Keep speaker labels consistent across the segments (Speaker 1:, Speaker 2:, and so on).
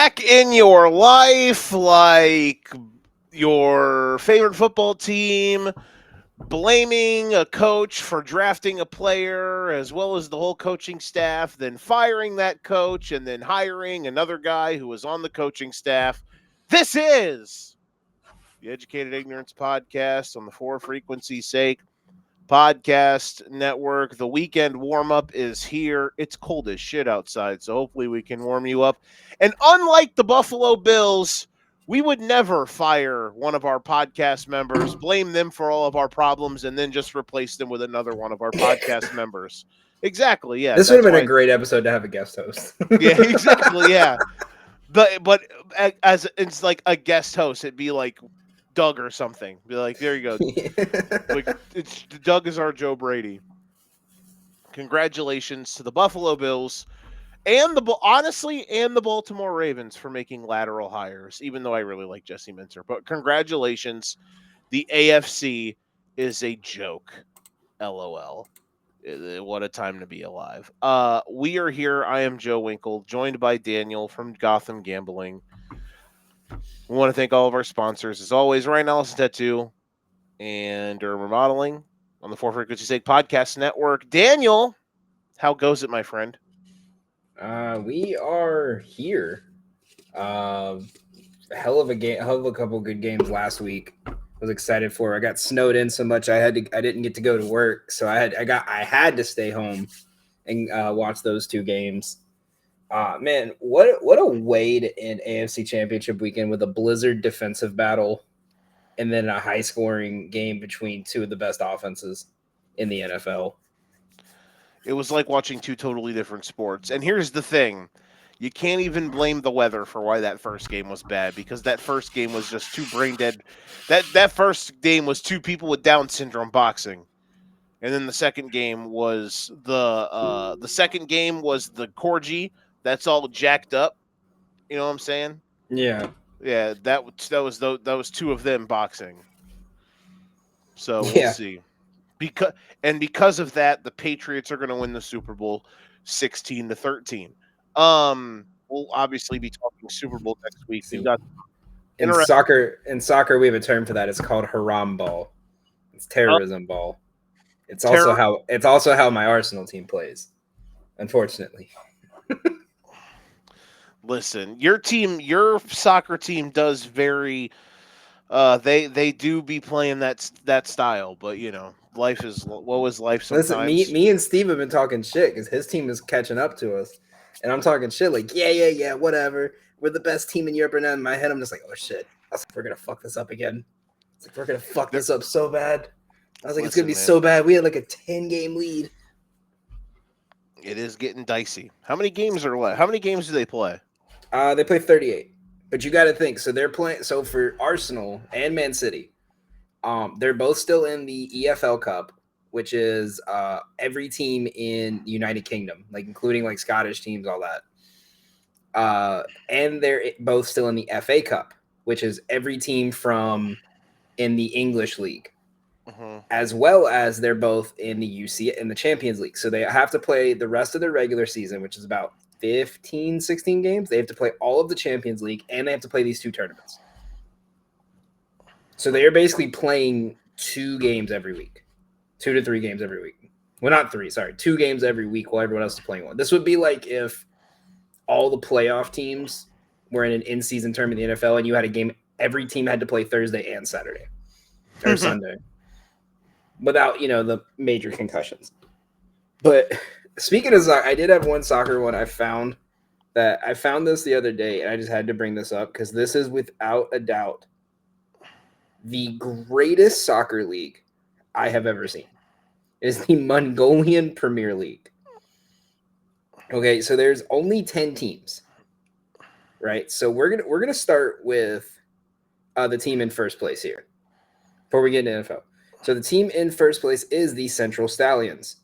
Speaker 1: back in your life, like your favorite football team, blaming a coach for drafting a player as well as the whole coaching staff, then firing that coach and then hiring another guy who was on the coaching staff. This is the Educated Ignorance Podcast on the For Frequency's Sake Podcast Network. The weekend warm-up is here. It's cold as shit outside, so hopefully we can warm you up. And unlike the Buffalo Bills, we would never fire one of our podcast members, blame them for all of our problems, and then just replace them with another one of our podcast members. Exactly, yeah.
Speaker 2: This would have been a great episode to have a guest host.
Speaker 1: Yeah, exactly, yeah. But as it's like a guest host, it'd be like Doug or something. Be like, there you go. Like, Doug is our Joe Brady. Congratulations to the Buffalo Bills and the Baltimore Ravens for making lateral hires, even though I really like Jesse Minter. But congratulations. The AFC is a joke. LOL. What a time to be alive. We are here. I am Joe Winkle, joined by Daniel from Gotham Gambling. We want to thank all of our sponsors, as always, Ryan Allison Tattoo and Remodeling on the For Frequency's Sake Podcast Network. Daniel, how goes it, my friend?
Speaker 2: We are here. Hell of a couple good games last week. I was excited for. I got snowed in so much I didn't get to go to work, so I had to stay home and watch those two games. Man, what a way to end AFC Championship weekend with a blizzard defensive battle and then a high-scoring game between two of the best offenses in the NFL.
Speaker 1: It was like watching two totally different sports. And here's the thing. You can't even blame the weather for why that first game was bad, because that first game was just too brain dead. That first game was two people with Down syndrome boxing. And then the second game was the Corgi that's all jacked up. You know what I'm saying?
Speaker 2: Yeah.
Speaker 1: Yeah, that was two of them boxing. So we'll see. Because of that, the Patriots are going to win the Super Bowl 16-13. We'll obviously be talking Super Bowl next week.
Speaker 2: See,
Speaker 1: We've got
Speaker 2: in soccer we have a term for that. It's called haram ball. It's terrorism ball. It's also how my Arsenal team plays. Unfortunately.
Speaker 1: Listen, your soccer team does vary. They do be playing that style, but you know, life is life sometimes.
Speaker 2: Listen, me and Steve have been talking shit because his team is catching up to us, and I'm talking shit like, yeah, whatever. We're the best team in Europe, and in my head, I'm just like, oh shit, I was like, we're gonna fuck this up again. It's like we're gonna fuck this up so bad. I was like, it's gonna be so bad. We had like a 10-game lead.
Speaker 1: It is getting dicey. How many games are left? How many games do they play?
Speaker 2: They play 38. But you got to think. So they're playing. So for Arsenal and Man City, they're both still in the EFL Cup, which is every team in the United Kingdom, like including like Scottish teams, all that. And they're both still in the FA Cup, which is every team from in the English League, as well as they're both in the Champions League. So they have to play the rest of their regular season, which is about 15, 16 games. They have to play all of the Champions League, and they have to play these two tournaments. So they are basically playing 2 games every week. 2 to 3 games every week. Well, not 3, sorry. 2 games every week while everyone else is playing one. This would be like if all the playoff teams were in an in-season tournament in the NFL and you had a game, every team had to play Thursday and Saturday. Or Sunday. Without, the major concussions. But speaking of soccer, I did have one soccer one I found this the other day, and I just had to bring this up because this is without a doubt the greatest soccer league I have ever seen. It is the Mongolian Premier League. Okay, so there's only 10 teams, right? So we're gonna start with the team in first place here before we get into NFL. So the team in first place is the Central Stallions.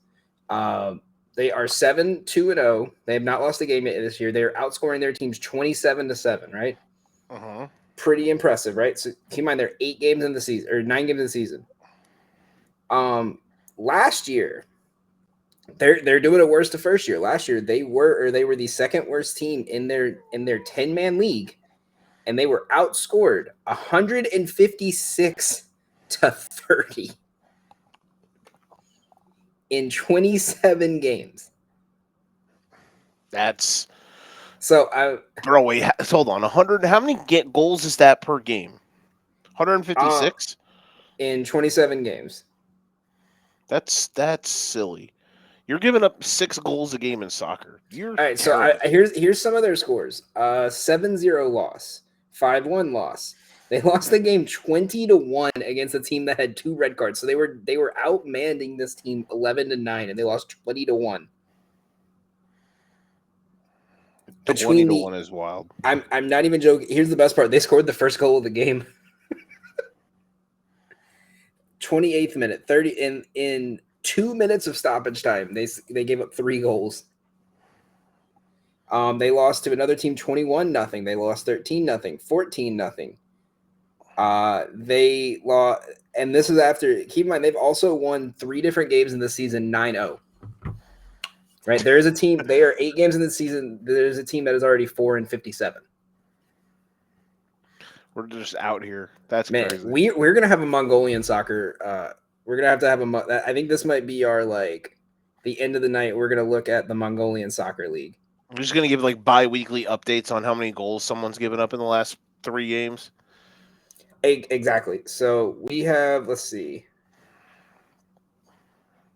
Speaker 2: They are 7-2-0. They have not lost a game yet this year. They are outscoring their teams 27-7, right? Pretty impressive, right? So keep in mind they're 8 games in the season or 9 games in the season. Last year, They're doing it worse the first year. Last year they were the second worst team in their 10-man league, and they were outscored 156 to 30 in 27 games.
Speaker 1: That's
Speaker 2: So
Speaker 1: bro. Wait, hold on. 100. How many goals is that per game? 156.
Speaker 2: in 27 games.
Speaker 1: That's silly. You're giving up 6 goals a game in soccer. You're
Speaker 2: All right, so
Speaker 1: terrible.
Speaker 2: here's some of their scores. 7-0 loss, 5-1 loss. They lost the game 20-1 against a team that had 2 red cards. So they were outmanding this team 11-9, and they lost 20-1.
Speaker 1: 20-1 is wild.
Speaker 2: I'm not even joking. Here's the best part. They scored the first goal of the game. 28th minute, 30 in 2 minutes of stoppage time. They gave up 3 goals. They lost to another team 21-0. They lost 13-0, 14-0. They lost, and this is after. Keep in mind, they've also won 3 different games in the season 9-0. Right, there is a team. They are 8 games in the season. There's a team that is already 4-57.
Speaker 1: We're just out here. That's
Speaker 2: Man,
Speaker 1: crazy.
Speaker 2: we're gonna have a Mongolian soccer. We're gonna have to have a. I think this might be our the end of the night. We're gonna look at the Mongolian soccer league.
Speaker 1: I'm just gonna give like bi-weekly updates on how many goals someone's given up in the last 3 games.
Speaker 2: Exactly. So we have. Let's see.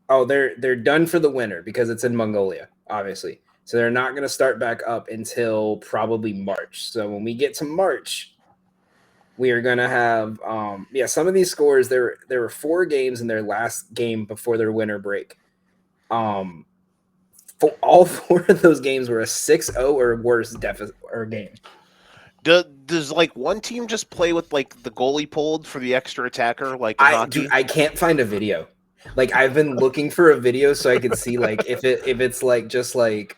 Speaker 2: Oh, they're done for the winter because it's in Mongolia, obviously. So they're not going to start back up until probably March. So when we get to March, we are going to have some of these scores. There were 4 games in their last game before their winter break. For all 4 of those games were a 6-0 or worse deficit or game.
Speaker 1: Does like one team just play with like the goalie pulled for the extra attacker like in hockey?
Speaker 2: I can't find a video. Like I've been looking for a video so I could see like if it's like just like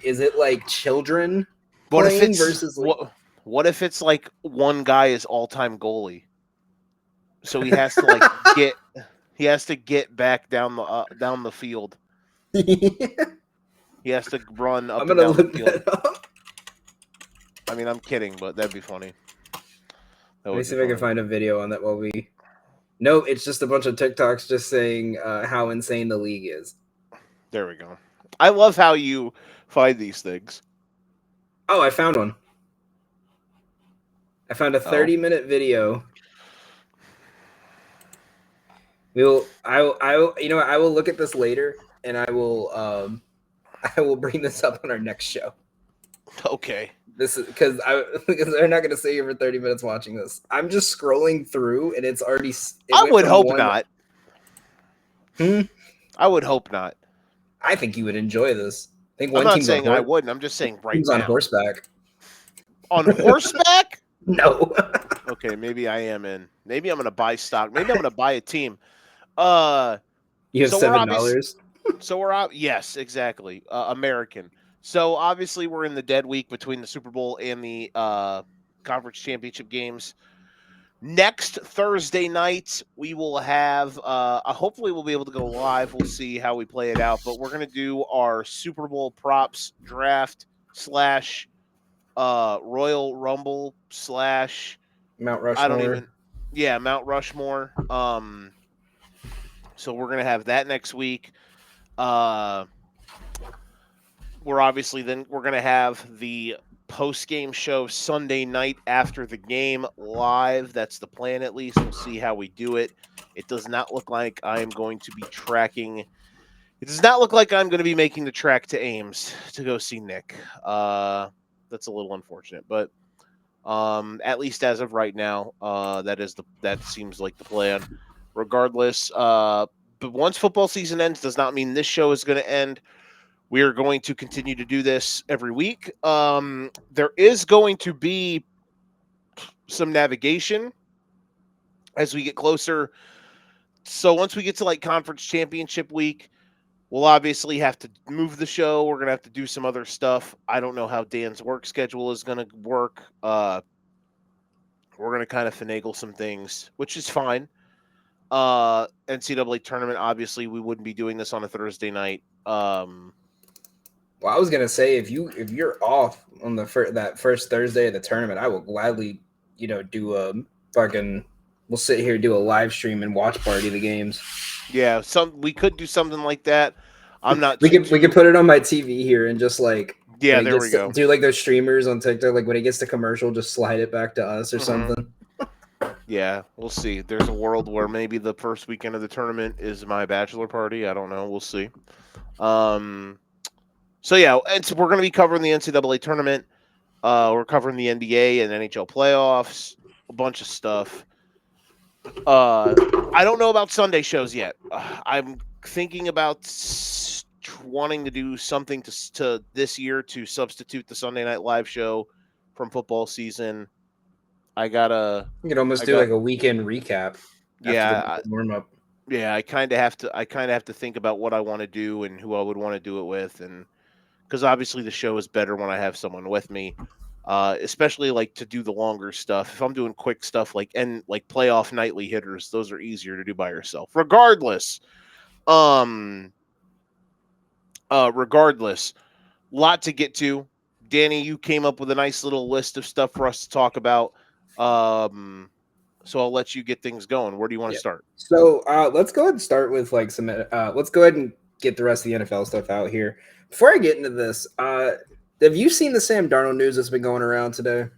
Speaker 2: is it like children
Speaker 1: What if
Speaker 2: playing
Speaker 1: it's
Speaker 2: versus like
Speaker 1: what if it's like one guy is all-time goalie? So he has to like get back down the field. He has to run up
Speaker 2: I'm
Speaker 1: and
Speaker 2: gonna
Speaker 1: down the
Speaker 2: look
Speaker 1: field.
Speaker 2: that up.
Speaker 1: I mean, I'm kidding, but that'd be funny.
Speaker 2: Let me see if I can find a video on that while we. No, it's just a bunch of TikToks just saying how insane the league is.
Speaker 1: There we go. I love how you find these things.
Speaker 2: Oh, I found one. I found a 30-minute video. I will look at this later, and I will bring this up on our next show.
Speaker 1: Okay.
Speaker 2: This is because they're not going to stay here for 30 minutes watching this. I'm just scrolling through, and it's already.
Speaker 1: I would hope not.
Speaker 2: I
Speaker 1: would hope not.
Speaker 2: I think you would enjoy this. I think
Speaker 1: I'm not saying I wouldn't. I'm just saying right now.
Speaker 2: On horseback.
Speaker 1: On horseback?
Speaker 2: No.
Speaker 1: Okay, maybe I am in. Maybe I'm going to buy stock. Maybe I'm going to buy a team.
Speaker 2: You have $7.
Speaker 1: So we're out. Yes, exactly. American. So obviously we're in the dead week between the Super Bowl and the conference championship games. Next Thursday night, we will have. Hopefully, we'll be able to go live. We'll see how we play it out. But we're going to do our Super Bowl props draft / Royal Rumble /
Speaker 2: Mount Rushmore.
Speaker 1: I don't even. Yeah, Mount Rushmore. So we're going to have that next week. We're going to have the post-game show Sunday night after the game live. That's the plan, at least. We'll see how we do it. It does not look like I am going to be tracking. It does not look like I'm going to be making the trek to Ames to go see Nick. That's a little unfortunate, but at least as of right now, that seems like the plan. Regardless, but once football season ends, does not mean this show is going to end. We are going to continue to do this every week. There is going to be some navigation as we get closer. So once we get to like conference championship week, we'll obviously have to move the show. We're going to have to do some other stuff. I don't know how Dan's work schedule is going to work. We're going to kind of finagle some things, which is fine. NCAA tournament. Obviously, we wouldn't be doing this on a Thursday night.
Speaker 2: Well, I was gonna say if you're off on that first Thursday of the tournament, I will gladly, do a fucking. We'll sit here, do a live stream, and watch party the games.
Speaker 1: Yeah, we could do something like that. I'm not
Speaker 2: We
Speaker 1: too
Speaker 2: could put it on my TV here and just like
Speaker 1: Yeah,
Speaker 2: when it
Speaker 1: there we
Speaker 2: gets
Speaker 1: go.
Speaker 2: do like those streamers on TikTok, like when it gets to commercial, just slide it back to us or
Speaker 1: Mhm.
Speaker 2: something.
Speaker 1: Yeah, we'll see. There's a world where maybe the first weekend of the tournament is my bachelor party. I don't know. We'll see. So yeah, and so we're going to be covering the NCAA tournament. We're covering the NBA and NHL playoffs, a bunch of stuff. I don't know about Sunday shows yet. I'm thinking about wanting to do something to this year to substitute the Sunday Night Live show from football season. I gotta.
Speaker 2: You could almost do like a weekend recap after
Speaker 1: Yeah,
Speaker 2: the warm up.
Speaker 1: yeah. I kind of have to. I kind of have to think about what I want to do and who I would want to do it with, and because obviously the show is better when I have someone with me. Especially like to do the longer stuff. If I'm doing quick stuff like playoff nightly hitters, those are easier to do by yourself. Regardless, regardless, lot to get to. Danny, you came up with a nice little list of stuff for us to talk about. So I'll let you get things going. Where do you want to start?
Speaker 2: So let's go ahead and start with like some. Let's go ahead and get the rest of the NFL stuff out here. Before I get into this, have you seen the Sam Darnold news that's been going around today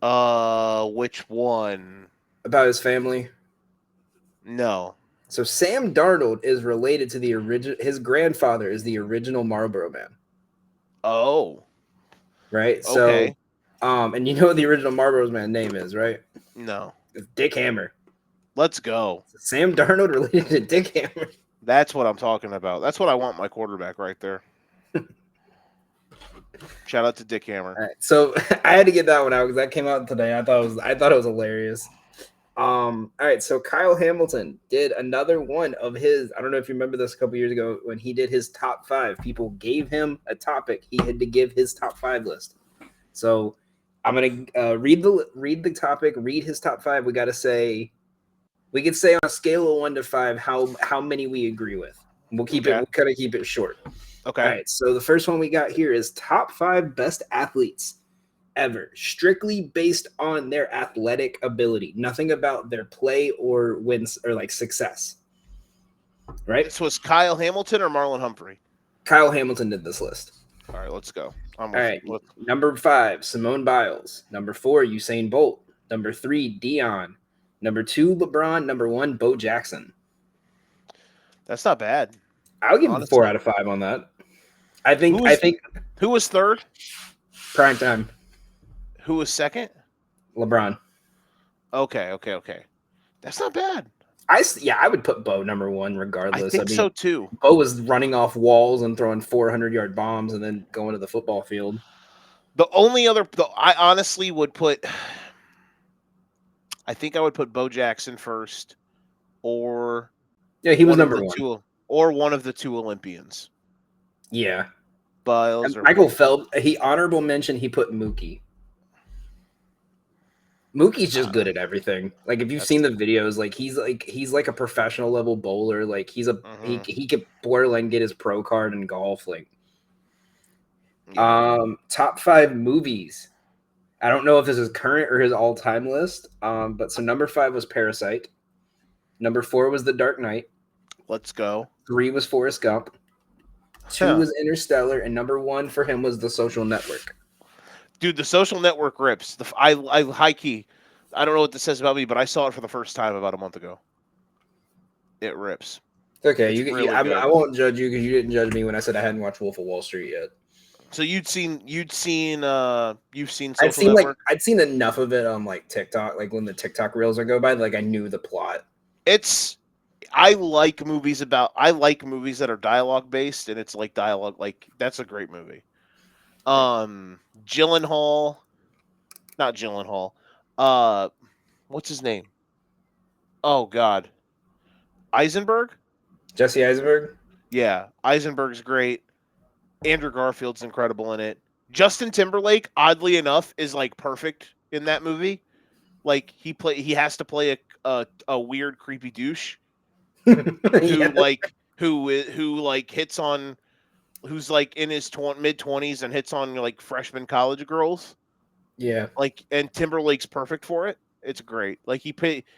Speaker 1: Which one?
Speaker 2: about his family?
Speaker 1: No.
Speaker 2: So Sam Darnold is related to the original. His grandfather is the original Marlboro Man.
Speaker 1: Oh.
Speaker 2: Right.
Speaker 1: Okay.
Speaker 2: So, and you know what the original Marlboro Man name is, right?
Speaker 1: No.
Speaker 2: It's Dick Hammer.
Speaker 1: Let's go.
Speaker 2: So Sam Darnold related to Dick Hammer.
Speaker 1: That's what I'm talking about. That's what I want my quarterback right there. Shout out to Dick Hammer.
Speaker 2: All right, so I had to get that one out because that came out today. I thought it was hilarious. All right, so Kyle Hamilton did another one of his. I don't know if you remember this a couple years ago when he did his top 5. People gave him a topic. He had to give his top 5 list. So I'm gonna read the topic, read his top 5. We could say on a scale of 1 to 5 how many we agree with. We'll keep it. We'll kind of keep it short.
Speaker 1: Okay.
Speaker 2: All right. So the first one we got here is top 5 best athletes ever, strictly based on their athletic ability. Nothing about their play or wins or like success. Right.
Speaker 1: This was Kyle Hamilton or Marlon Humphrey?
Speaker 2: Kyle Hamilton did this list.
Speaker 1: All right, let's go.
Speaker 2: All right. Number 5, Simone Biles. Number 4, Usain Bolt. Number 3, Dion. Number 2, LeBron. Number 1, Bo Jackson.
Speaker 1: That's not bad.
Speaker 2: I'll give him 4 out of 5 on that. I think
Speaker 1: who was third?
Speaker 2: Prime time.
Speaker 1: Who was second?
Speaker 2: LeBron.
Speaker 1: Okay. That's not bad.
Speaker 2: I would put Bo number 1 regardless.
Speaker 1: I think so too.
Speaker 2: Bo was running off walls and throwing 400-yard bombs and then going to the football field.
Speaker 1: The only other I honestly would put I think I would put Bo Jackson first or
Speaker 2: he was number 1.
Speaker 1: Or one of the 2 Olympians.
Speaker 2: Yeah.
Speaker 1: Biles or
Speaker 2: Michael Phelps, he honorable mention he put Mookie. Mookie's just good at everything. Like if you've seen the videos, he's like a professional level bowler. Like he could borderline get his pro card in golf. Like top 5 movies. I don't know if this is current or his all-time list. But so number 5 was Parasite. Number 4 was The Dark Knight.
Speaker 1: Let's go.
Speaker 2: 3 was Forrest Gump. 2 was Interstellar, and number 1 for him was The Social Network.
Speaker 1: Dude, The Social Network rips. I high key. I don't know what this says about me, but I saw it for the first time about a month ago. It rips.
Speaker 2: Okay, I won't judge you because you didn't judge me when I said I hadn't watched Wolf of Wall Street yet.
Speaker 1: So you've seen Social Network?
Speaker 2: I'd seen enough of it on like TikTok, like when the TikTok reels would go by, like I knew the plot.
Speaker 1: I like movies that are dialogue based, and it's like dialogue. Like that's a great movie. Gyllenhaal, not Gyllenhaal. What's his name? Oh God, Eisenberg.
Speaker 2: Jesse Eisenberg.
Speaker 1: Yeah, Eisenberg's great. Andrew Garfield's incredible in it. Justin Timberlake, oddly enough, is like perfect in that movie. Like he has to play a weird, creepy douche
Speaker 2: Yeah.
Speaker 1: who like hits on who's like in his mid-20s and hits on like freshman college girls.
Speaker 2: Yeah.
Speaker 1: Like, and Timberlake's perfect for it. It's great. Like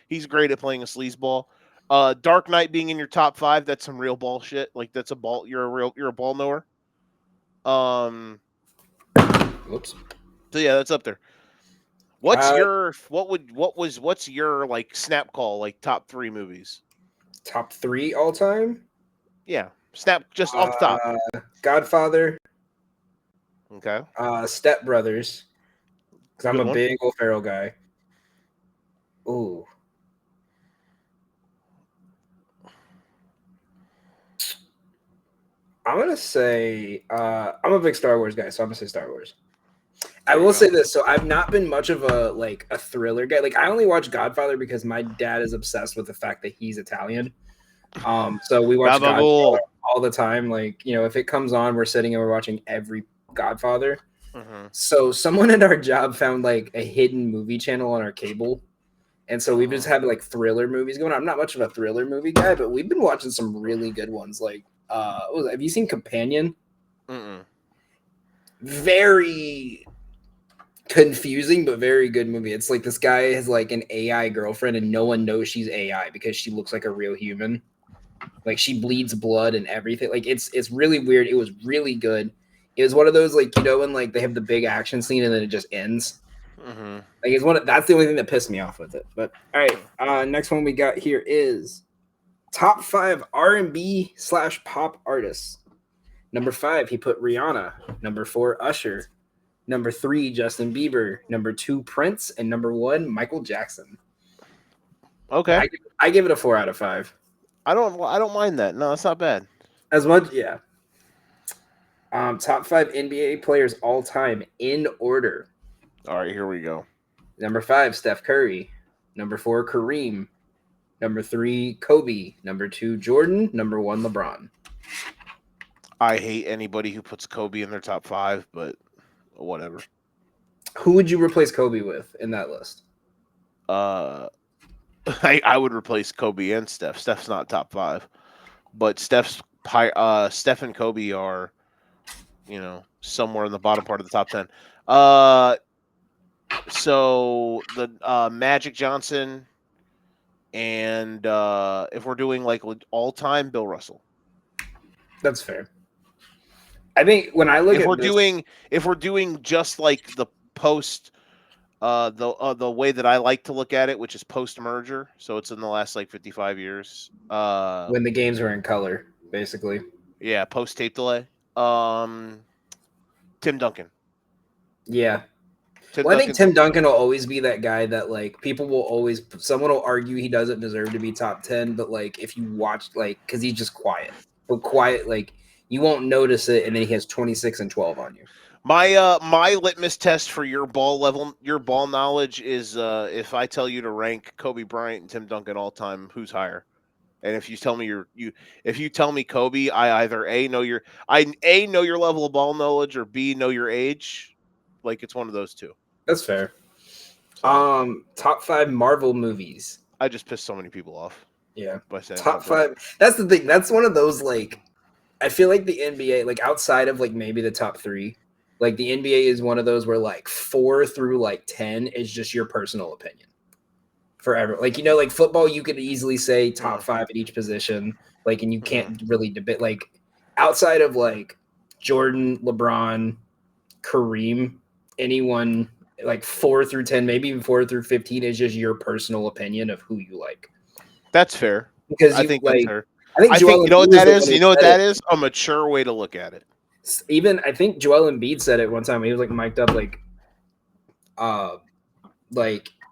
Speaker 1: he's great at playing a sleazeball. Dark Knight being in your top 5, that's some real ball shit. Like that's a ball. You're a ball knower.
Speaker 2: Whoops.
Speaker 1: So yeah, that's up there. What's
Speaker 2: Uh,
Speaker 1: your like snap call, like top 3 movies?
Speaker 2: top 3 all time.
Speaker 1: Yeah, snap just off the top.
Speaker 2: Godfather,
Speaker 1: Okay,
Speaker 2: Step Brothers, because I'm
Speaker 1: good
Speaker 2: a
Speaker 1: one.
Speaker 2: big Will Ferrell guy. Ooh. I'm gonna say I'm a big Star Wars guy, so I'm gonna say Star Wars. I
Speaker 1: There you
Speaker 2: will
Speaker 1: go.
Speaker 2: say this, so I've not been much of a thriller guy. Like I only watch Godfather because my dad is obsessed with the fact that he's Italian. So we watch Godfather
Speaker 1: Gabagool.
Speaker 2: all the time. Like, if it comes on, we're sitting and we're watching every Godfather.
Speaker 1: Mm-hmm.
Speaker 2: So someone at our job found like a hidden movie channel on our cable. And so we've just had like thriller movies going on. I'm not much of a thriller movie guy, but we've been watching some really good ones. Like, have you seen Companion?
Speaker 1: Mm-mm.
Speaker 2: Very confusing, but very good movie. It's like this guy has like an AI girlfriend, and no one knows she's AI because she looks like a real human. Like she bleeds blood and everything. Like it's really weird. It was really good. It was one of those like when like they have the big action scene and then it just ends.
Speaker 1: Mm-hmm.
Speaker 2: Like that's the only thing that pissed me off with it. But all right, next one we got here is top 5 R&B/pop artists. Number 5, he put Rihanna. Number 4, Usher. Number 3, Justin Bieber. Number 2, Prince, and number 1, Michael Jackson.
Speaker 1: Okay,
Speaker 2: I give it a 4 out of 5.
Speaker 1: I don't mind that. No, it's not bad.
Speaker 2: As much, yeah. Top 5 NBA players all time in order.
Speaker 1: All right, here we go.
Speaker 2: Number 5, Steph Curry. Number 4, Kareem. Number 3, Kobe. Number 2, Jordan. Number 1, LeBron.
Speaker 1: I hate anybody who puts Kobe in their top 5, but whatever.
Speaker 2: Who would you replace Kobe with in that list?
Speaker 1: I would replace Kobe and Steph. Steph's not top 5, but Steph and Kobe are, somewhere in the bottom part of the top 10. So the Magic Johnson, and if we're doing like all time, Bill Russell.
Speaker 2: That's fair. I think when I look
Speaker 1: If
Speaker 2: at
Speaker 1: we're doing just like the post, the way that I like to look at it, which is post merger, so it's in the last like 55 years.
Speaker 2: when the games were in color, basically.
Speaker 1: Yeah, post tape delay. Tim Duncan.
Speaker 2: Yeah.
Speaker 1: Tim
Speaker 2: Well, I think
Speaker 1: Duncan's
Speaker 2: Tim Duncan will always be that guy that like someone will argue he doesn't deserve to be top 10, but like if you watch because he's just quiet, but quiet like you won't notice it, and then he has 26 and 12 on you.
Speaker 1: my litmus test for your ball knowledge is if I tell you to rank Kobe Bryant and Tim Duncan all time, who's higher? And if you tell me if you tell me Kobe, I either know your level of ball knowledge, or B, know your age. Like it's one of those two.
Speaker 2: That's fair.
Speaker 1: So,
Speaker 2: Top 5 Marvel movies.
Speaker 1: I just pissed so many people off.
Speaker 2: Yeah.
Speaker 1: By saying
Speaker 2: Top 5. That's the thing. That's one of those like I feel like the NBA, like outside of like maybe the top 3, like the NBA is one of those where like 4 through like 10 is just your personal opinion. Forever. Like like football, you could easily say top 5 at each position. Like, and you can't really debate like outside of like Jordan, LeBron, Kareem, anyone like 4 through 10, maybe even 4 through 15 is just your personal opinion of who you like.
Speaker 1: That's fair.
Speaker 2: Because
Speaker 1: I think that's fair.
Speaker 2: I think
Speaker 1: you know what that is? You know what that is? A mature way to look at it.
Speaker 2: Even I think Joel Embiid said it one time. He was like mic'd up like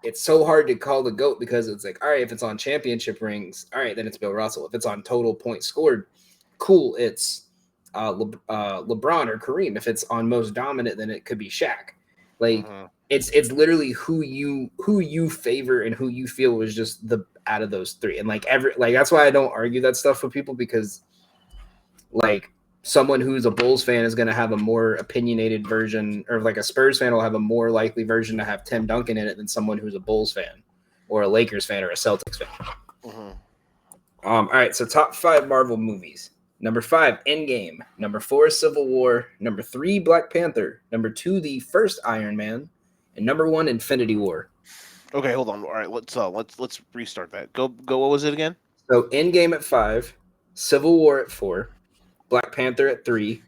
Speaker 2: it's so hard to call the GOAT because it's like, all right, if it's on championship rings, all right, then it's Bill Russell. If it's on total points scored, cool, it's LeBron or Kareem. If it's on most dominant, then it could be Shaq. Like it's literally who you favor and who you feel was just the out of those 3. And like that's why I don't argue that stuff with people, because like someone who's a Bulls fan is going to have a more opinionated version, or like a Spurs fan will have a more likely version to have Tim Duncan in it than someone who's a Bulls fan or a Lakers fan or a Celtics fan.
Speaker 1: Mm-hmm.
Speaker 2: All right, so top 5 Marvel movies. Number 5, Endgame. Number 4, Civil War. Number 3, Black Panther. Number 2, the first Iron Man. And number 1, Infinity War.
Speaker 1: Okay, hold on. All right, let's restart that. Go. What was it again?
Speaker 2: So Endgame at 5, Civil War at 4, Black Panther at 3,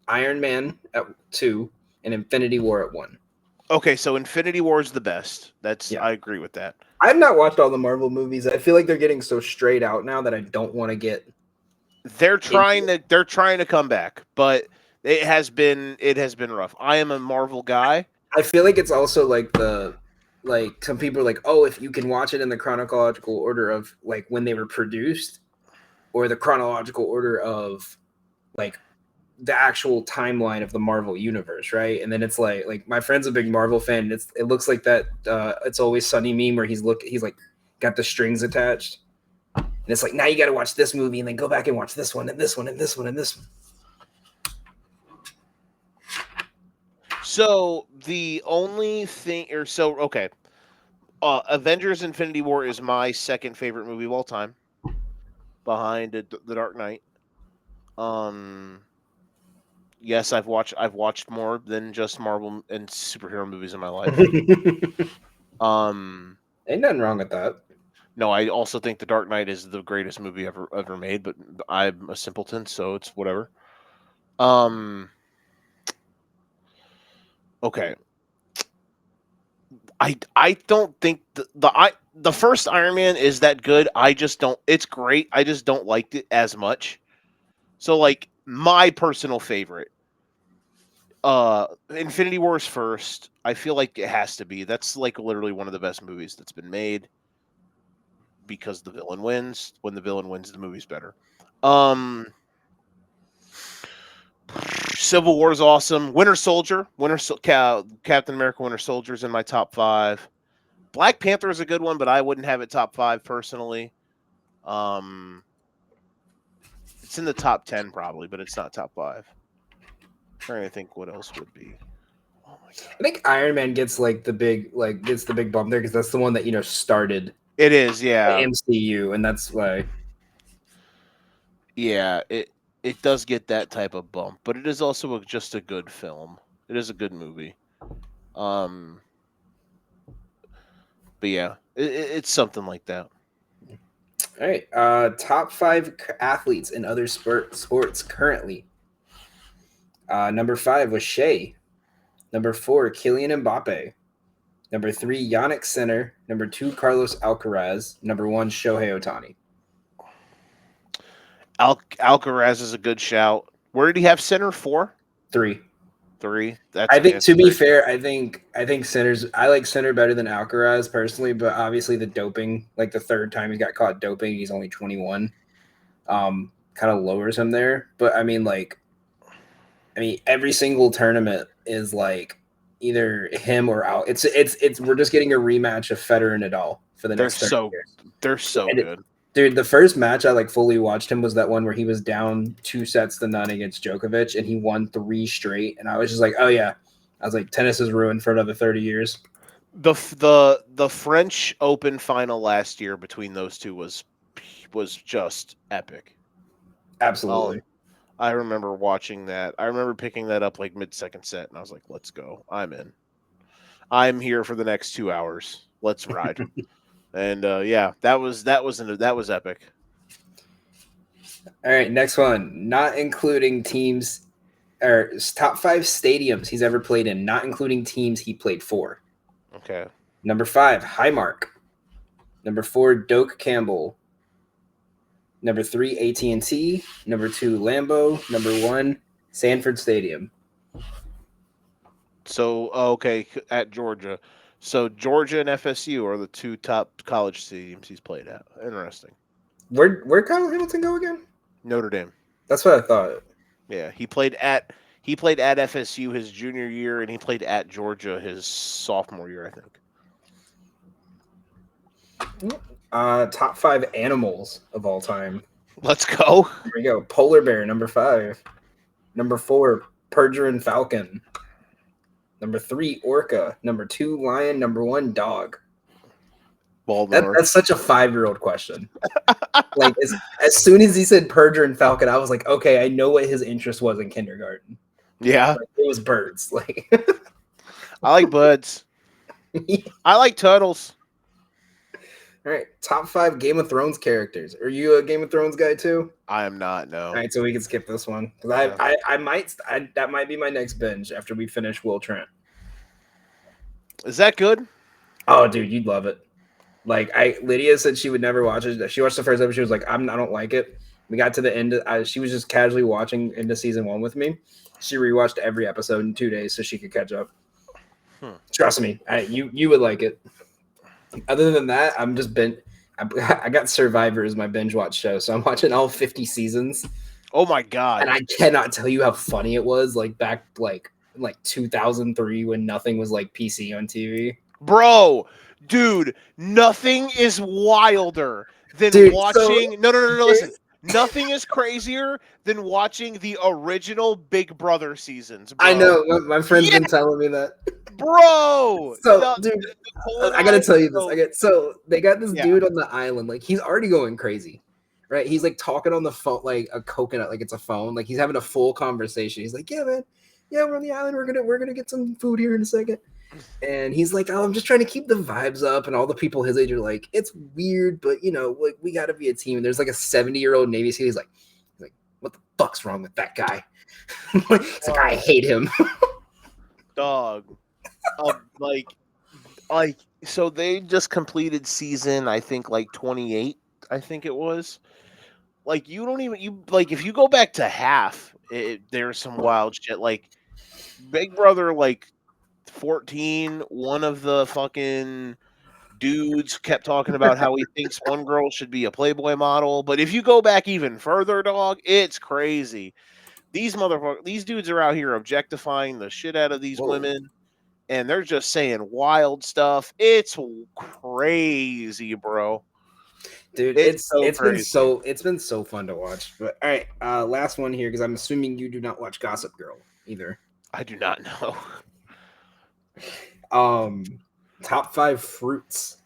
Speaker 2: Iron Man at 2, and Infinity War at 1.
Speaker 1: Okay, so Infinity War is the best.
Speaker 2: Yeah.
Speaker 1: I agree with that.
Speaker 2: I have not watched all the Marvel movies. I feel like they're getting so straight out now that I don't want to get.
Speaker 1: They're trying to come back, but it has been rough. I am a Marvel guy.
Speaker 2: I feel like it's also like some people are like, oh, if you can watch it in the chronological order of like when they were produced, or the chronological order of like the actual timeline of the Marvel universe, right? And then it's like my friend's a big Marvel fan. And it looks like that It's Always Sunny meme where he's like got the strings attached, and it's like now you got to watch this movie and then go back and watch this one and this one and this one and this one.
Speaker 1: So the only thing, okay, Avengers: Infinity War is my second favorite movie of all time, behind The Dark Knight. Yes, I've watched more than just Marvel and superhero movies in my life.
Speaker 2: Ain't nothing wrong with that.
Speaker 1: No, I also think The Dark Knight is the greatest movie ever made, but I'm a simpleton, so it's whatever. Okay. I don't think the first Iron Man is that good. I just don't. It's great. I just don't like it as much. So like my personal favorite, Infinity War's first. I feel like it has to be. That's like literally one of the best movies that's been made, because the villain wins. When the villain wins, the movie's better. Civil War is awesome. Captain America: Winter Soldier is in my top 5. Black Panther is a good one, but I wouldn't have it top 5 personally. It's in the top 10 probably, but it's not top 5. I'm trying to think what else would be. Oh my god!
Speaker 2: I think Iron Man gets the big bump there because that's the one that started.
Speaker 1: It is, yeah.
Speaker 2: The MCU, and that's why.
Speaker 1: Yeah, it does get that type of bump, but it is also just a good film. It is a good movie. But yeah, it's something like that.
Speaker 2: All right, top 5 athletes in other sports currently. Number 5 was Shea. Number 4, Kylian Mbappe. Number 3, Yannick Sinner. Number 2, Carlos Alcaraz. Number 1, Shohei Ohtani.
Speaker 1: Alcaraz is a good shout. Where did he have Sinner? 4?
Speaker 2: 3.
Speaker 1: 3.
Speaker 2: I think, to be fair, I think Sinner's. I like Sinner better than Alcaraz personally, but obviously the doping, like the third time he got caught doping, he's only 21. Kind of lowers him there, but I mean, every single tournament is like either him or out. It's we're just getting a rematch of Federer and Nadal for the next 30 years.
Speaker 1: They're so good.
Speaker 2: Dude, the first match I fully watched him was that one where he was down 2-0 against Djokovic and he won 3 straight. And I was just like, oh yeah. I was like, tennis is ruined for another 30 years.
Speaker 1: The French Open final last year between those two was just epic.
Speaker 2: Absolutely.
Speaker 1: I remember watching that. I remember picking that up like mid-second set, and I was like, let's go. I'm in. I'm here for the next 2 hours. Let's ride. And yeah, that was epic.
Speaker 2: All right, next one. Not including teams or top 5 stadiums he's ever played in, not including teams he played for.
Speaker 1: Okay.
Speaker 2: Number 5, Highmark. Number 4, Doak Campbell. Number 3, AT&T. Number 2, Lambeau. Number 1, Sanford Stadium.
Speaker 1: So, okay, at Georgia. So Georgia and FSU are the 2 top college stadiums he's played at. Interesting.
Speaker 2: Where Kyle Hamilton go again?
Speaker 1: Notre Dame.
Speaker 2: That's what I thought.
Speaker 1: Yeah, he played at FSU his junior year, and he played at Georgia his sophomore year,
Speaker 2: I think. Top 5 animals of all time.
Speaker 1: Let's go.
Speaker 2: Here we go. Polar bear, number 5. Number 4, Percheron falcon. Number 3, orca. Number 2, lion. Number 1, dog.
Speaker 1: Baltimore.
Speaker 2: That's such a 5-year-old question. Like as soon as he said Perger and Falcon, I was like, okay, I know what his interest was in kindergarten.
Speaker 1: Yeah,
Speaker 2: Like, it was birds. Like,
Speaker 1: I like buds. I like turtles.
Speaker 2: all right, top 5 Game of Thrones characters. Are you a Game of Thrones guy too?
Speaker 1: I am not. No.
Speaker 2: All right, so we can skip this one because
Speaker 1: Yeah.
Speaker 2: that might be my next binge after we finish Will Trent.
Speaker 1: Is that good?
Speaker 2: Oh, dude, you'd love it. Like Lydia said she would never watch it. She watched the first episode. She was like, I don't like it. We got to the end. She was just casually watching into season 1 with me. She rewatched every episode in 2 days so she could catch up. Trust me, you would like it. Other than that, I got Survivor as my binge watch show, so I'm watching all 50 seasons.
Speaker 1: Oh my god!
Speaker 2: And I cannot tell you how funny it was. Like back like 2003 when nothing was like PC on TV.
Speaker 1: Bro, dude, nothing is wilder than watching. No. Listen, nothing is crazier than watching the original Big Brother seasons. Bro.
Speaker 2: I know my friend's been telling me that.
Speaker 1: Bro,
Speaker 2: so dude, I gotta tell you this. So they got this dude on the island. Like he's already going crazy, right? He's like talking on the phone like a coconut, like it's a phone. Like he's having a full conversation. He's like, "Yeah, man, yeah, we're on the island. We're gonna get some food here in a second." And he's like, "Oh, I'm just trying to keep the vibes up." And all the people his age are like, "It's weird, but you know, like we gotta be a team." And there's like a 70-year-old Navy SEAL. He's like, "What the fuck's wrong with that guy?" He's like, "I hate him."
Speaker 1: Dog. So they just completed season, I think, like 28. I think it was. Like if you go back to half, there's some wild shit. Like Big Brother, like 14, one of the fucking dudes kept talking about how he thinks one girl should be a Playboy model. But if you go back even further, dog, it's crazy. These dudes are out here objectifying the shit out of these women, and they're just saying wild stuff. It's crazy, bro.
Speaker 2: Dude, it's been so fun to watch. But all right, last one here because I'm assuming you do not watch Gossip Girl either.
Speaker 1: I do not know.
Speaker 2: Top 5 fruits.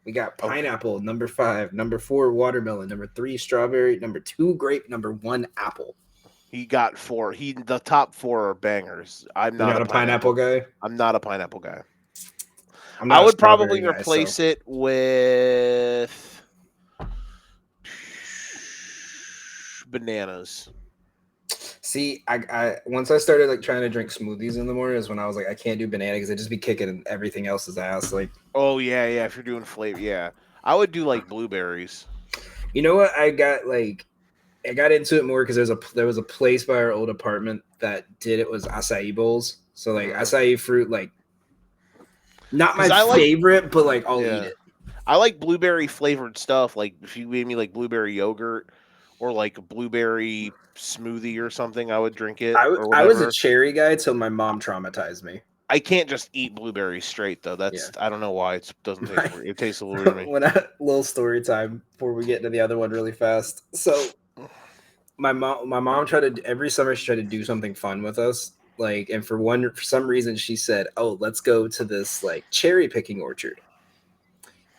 Speaker 2: We got pineapple, number 5, number 4, watermelon, number 3, strawberry, number 2, grape, number 1, apple.
Speaker 1: He got 4. The top 4 are bangers. I'm not
Speaker 2: a pineapple guy.
Speaker 1: I'm not a pineapple guy. I would probably replace it with bananas.
Speaker 2: See, I once I started like trying to drink smoothies in the morning is when I was like, I can't do banana because I just be kicking everything else's ass. Like,
Speaker 1: oh yeah, if you're doing flavor, yeah, I would do like blueberries.
Speaker 2: You know what? I got into it more because there was a place by our old apartment that did it was acai bowls. So like acai fruit, like not my favorite, but like I'll eat it.
Speaker 1: I like blueberry flavored stuff. Like if you gave me like blueberry yogurt or like a blueberry smoothie or something, I would drink it.
Speaker 2: I was a cherry guy till my mom traumatized me.
Speaker 1: I can't just eat blueberries straight though. I don't know why it doesn't taste weird. It tastes a little weird to me.
Speaker 2: Little story time before we get into the other one really fast. So my mom every summer she tried to do something fun with us. Like, and for some reason she said, "Oh, let's go to this like cherry picking orchard."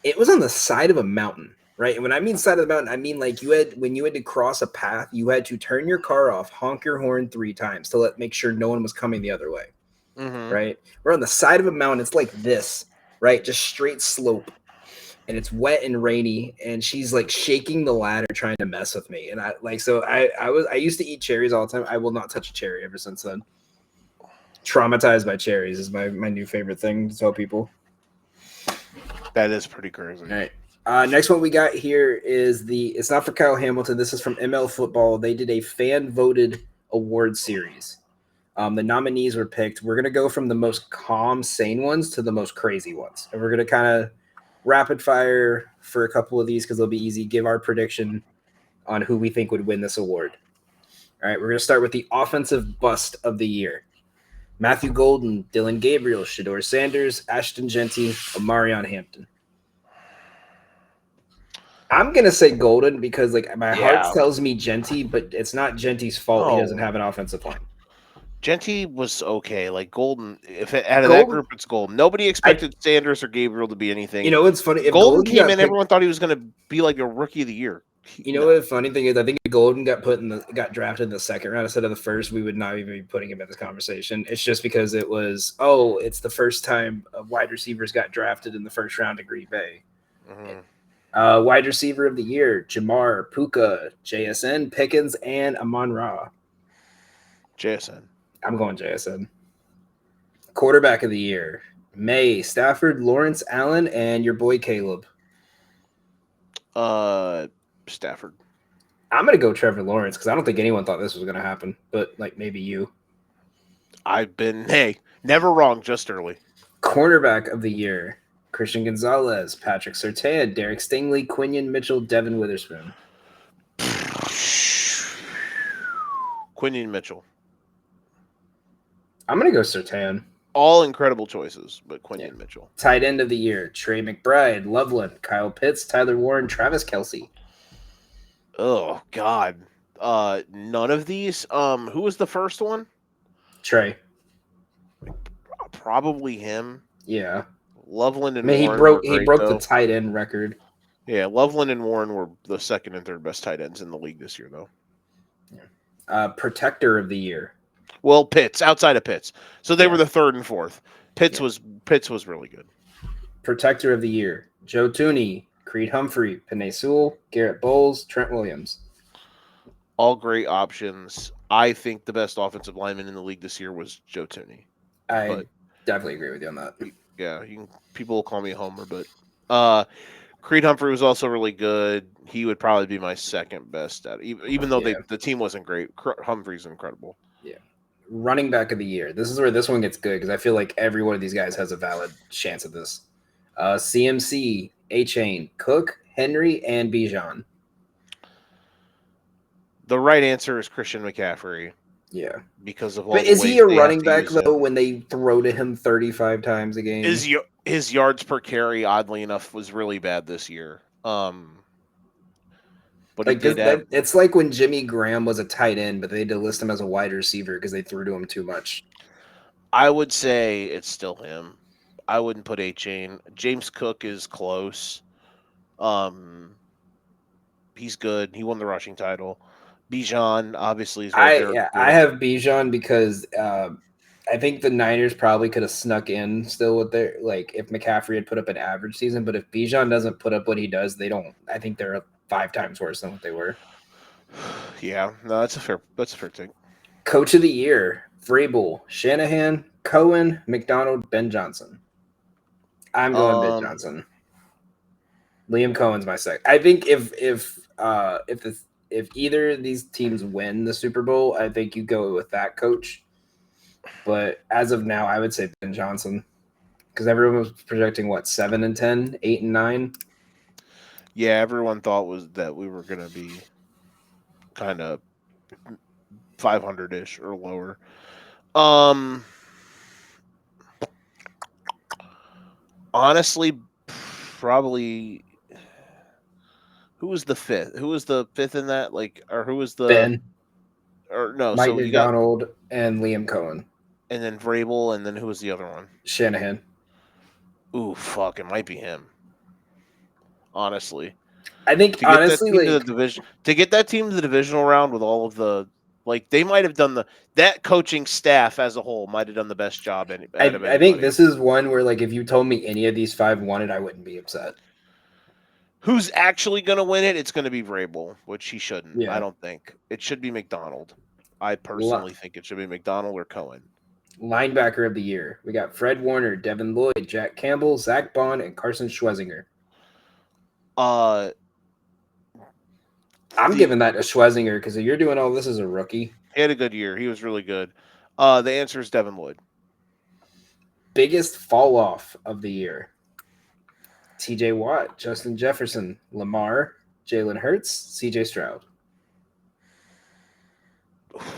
Speaker 2: It was on the side of a mountain, right? And when I mean side of the mountain, I mean like when you had to cross a path, you had to turn your car off, honk your horn 3 times to make sure no one was coming the other way. Mm-hmm. Right? We're on the side of a mountain. It's like this, right? Just straight slope. And it's wet and rainy. And she's like shaking the ladder trying to mess with me. And I used to eat cherries all the time. I will not touch a cherry ever since then. Traumatized by cherries is my new favorite thing to tell people.
Speaker 1: That is pretty crazy.
Speaker 2: All right. Next one we got here is it's not for Kyle Hamilton. This is from ML Football. They did a fan voted award series. The nominees were picked. We're going to go from the most calm, sane ones to the most crazy ones. And we're going to kind of rapid fire for a couple of these because they'll be easy. Give our prediction on who we think would win this award. All right, we're going to start with the offensive bust of the year. Matthew Golden, Dylan Gabriel, Shedeur Sanders, Ashton Genty, Omarion Hampton. I'm going to say Golden because like my heart tells me Genty, but it's not Genty's fault he doesn't have an offensive line.
Speaker 1: Genty was okay. Like Golden, out of that
Speaker 2: Golden,
Speaker 1: group, it's Golden. Nobody
Speaker 2: I
Speaker 1: expected Sanders or Gabriel to be anything.
Speaker 2: it's funny if
Speaker 1: Golden
Speaker 2: Golden
Speaker 1: came
Speaker 2: got
Speaker 1: in,
Speaker 2: picked.
Speaker 1: everyone thought he was going to be like a rookie of the year.
Speaker 2: What the funny thing is? I think if Golden got drafted in the second round instead of the first, we would not even be putting him in this conversation. It's just because it's the first time wide receivers got drafted in the first round to Green Bay. Wide receiver of the year: Jamar, Puka, JSN, Pickens, and Amon-Ra.
Speaker 1: JSN.
Speaker 2: I'm going JSN. Quarterback of the year: May, Stafford, Lawrence, Allen, and your boy Caleb.
Speaker 1: Stafford.
Speaker 2: I'm gonna go Trevor Lawrence because I don't think anyone thought this was gonna happen, but like maybe you.
Speaker 1: I've been never wrong, just early.
Speaker 2: Cornerback of the year: Christian Gonzalez, Patrick Surtain, Derek Stingley, Quinion Mitchell, Devin Witherspoon.
Speaker 1: Quinion Mitchell.
Speaker 2: I'm gonna go Surtain.
Speaker 1: All incredible choices, but Quinion Mitchell.
Speaker 2: Tight end of the year: Trey McBride, Loveland, Kyle Pitts, Tyler Warren, Travis Kelce.
Speaker 1: Oh God. None of these. Who was the first one?
Speaker 2: Trey.
Speaker 1: Probably him.
Speaker 2: Yeah.
Speaker 1: Loveland and
Speaker 2: Warren. He broke the tight end record.
Speaker 1: Yeah, Loveland and Warren were the second and third best tight ends in the league this year, though.
Speaker 2: Protector of the year.
Speaker 1: Well, Pitts, outside of Pitts. So they were the third and fourth. Pitts was really good.
Speaker 2: Protector of the year: Joe Thuney, Creed Humphrey, Penei Sewell, Garrett Bowles, Trent Williams.
Speaker 1: All great options. I think the best offensive lineman in the league this year was Joe Thuney.
Speaker 2: I definitely agree with you on that.
Speaker 1: Yeah, people will call me a homer, but Creed Humphrey was also really good. He would probably be my second best at it. Even though the team wasn't great. Humphrey's incredible.
Speaker 2: Yeah. Running back of the year. This is where this one gets good because I feel like every one of these guys has a valid chance at this. CMC, A-Chain, Cook, Henry, and Bijan.
Speaker 1: The right answer is Christian McCaffrey.
Speaker 2: Yeah.
Speaker 1: Because of all.
Speaker 2: But is he a running back though when they throw to him 35 times a game?
Speaker 1: His yards per carry, oddly enough, was really bad this year. But
Speaker 2: like it's like when Jimmy Graham was a tight end, but they had to list him as a wide receiver because they threw to him too much.
Speaker 1: I would say it's still him. I wouldn't put A-Chain. James Cook is close. He's good. He won the rushing title. Bijan obviously is right there.
Speaker 2: I have Bijan because I think the Niners probably could have snuck in still with their if McCaffrey had put up an average season, but if Bijan doesn't put up what he does, they don't. I think they're 5 times worse than what they were.
Speaker 1: Yeah, no, that's a fair take.
Speaker 2: Coach of the year: Vrabel, Shanahan, Cohen, McDonald, Ben Johnson. I'm going Ben Johnson. Liam Cohen's my second. I think if either of these teams win the Super Bowl, I think you go with that coach. But as of now, I would say Ben Johnson because everyone was projecting 7-10, 8-9.
Speaker 1: Yeah, everyone thought that we were going to be kind of 500-ish or lower. Honestly, probably. Who was the fifth? Who was the fifth in that? Or who was the
Speaker 2: Ben?
Speaker 1: Or no?
Speaker 2: Mike
Speaker 1: so
Speaker 2: McDonald and Liam Cohen,
Speaker 1: and then Vrabel, and then who was the other one?
Speaker 2: Shanahan.
Speaker 1: Ooh, fuck! It might be him. Honestly,
Speaker 2: I think
Speaker 1: to get that team to the divisional round with all of the they might have done that coaching staff as a whole might have done the best job.
Speaker 2: I think this is one where if you told me any of these 5 won it, I wouldn't be upset.
Speaker 1: Who's actually going to win it? It's going to be Vrabel, which he shouldn't.
Speaker 2: Yeah.
Speaker 1: I don't think. It should be McDonald. I personally think it should be McDonald or Cohen.
Speaker 2: Linebacker of the year. We got Fred Warner, Devin Lloyd, Jack Campbell, Zach Bond, and Carson Schwezinger. I'm giving that to Schwezinger because you're doing all this as a rookie.
Speaker 1: He had a good year. He was really good. The answer is Devin Lloyd.
Speaker 2: Biggest fall off of the year. TJ Watt, Justin Jefferson, Lamar, Jalen Hurts, CJ Stroud.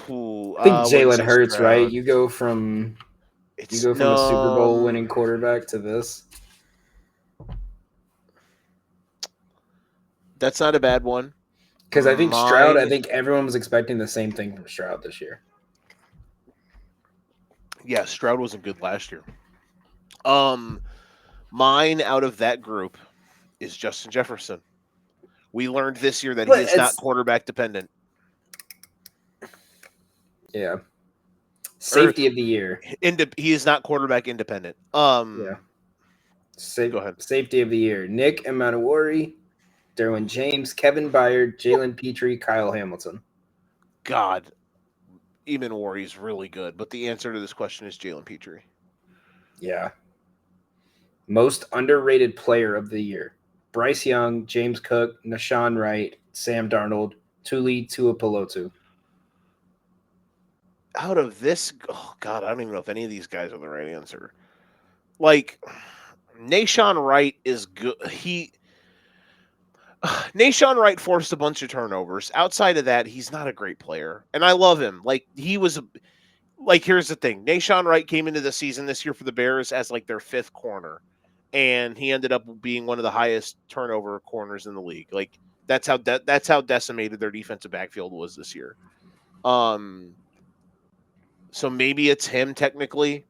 Speaker 1: Ooh,
Speaker 2: I think Jalen Hurts, Stroud. Right? You go from a Super Bowl winning quarterback to this.
Speaker 1: That's not a bad one.
Speaker 2: Because I think Stroud, everyone was expecting the same thing from Stroud this year.
Speaker 1: Yeah, Stroud wasn't good last year. Mine out of that group is Justin Jefferson. We learned this year that he
Speaker 2: But
Speaker 1: is not quarterback dependent.
Speaker 2: yeah.
Speaker 1: Or
Speaker 2: Safety of the year.
Speaker 1: he is not quarterback independent.
Speaker 2: Yeah.
Speaker 1: Go ahead.
Speaker 2: Safety of the year. Nick Emanouari, Derwin James, Kevin Byard, Jalen Petrie, Kyle Hamilton.
Speaker 1: God, Eamon is really good, but the answer to this question is Jalen Petrie.
Speaker 2: Yeah. Most underrated player of the year. Bryce Young, James Cook, Nashawn Wright, Sam Darnold, Tuli Tuipulotu.
Speaker 1: Out of this, oh God, I don't even know if any of these guys are the right answer. Like, Nashawn Wright is good. Nashawn Wright forced a bunch of turnovers. Outside of that, he's not a great player, and I love him. Like, here's the thing: Nashawn Wright came into the season this year for the Bears as like their fifth corner, and he ended up being one of the highest turnover corners in the league. Like, that's how decimated their defensive backfield was this year. So maybe it's him technically.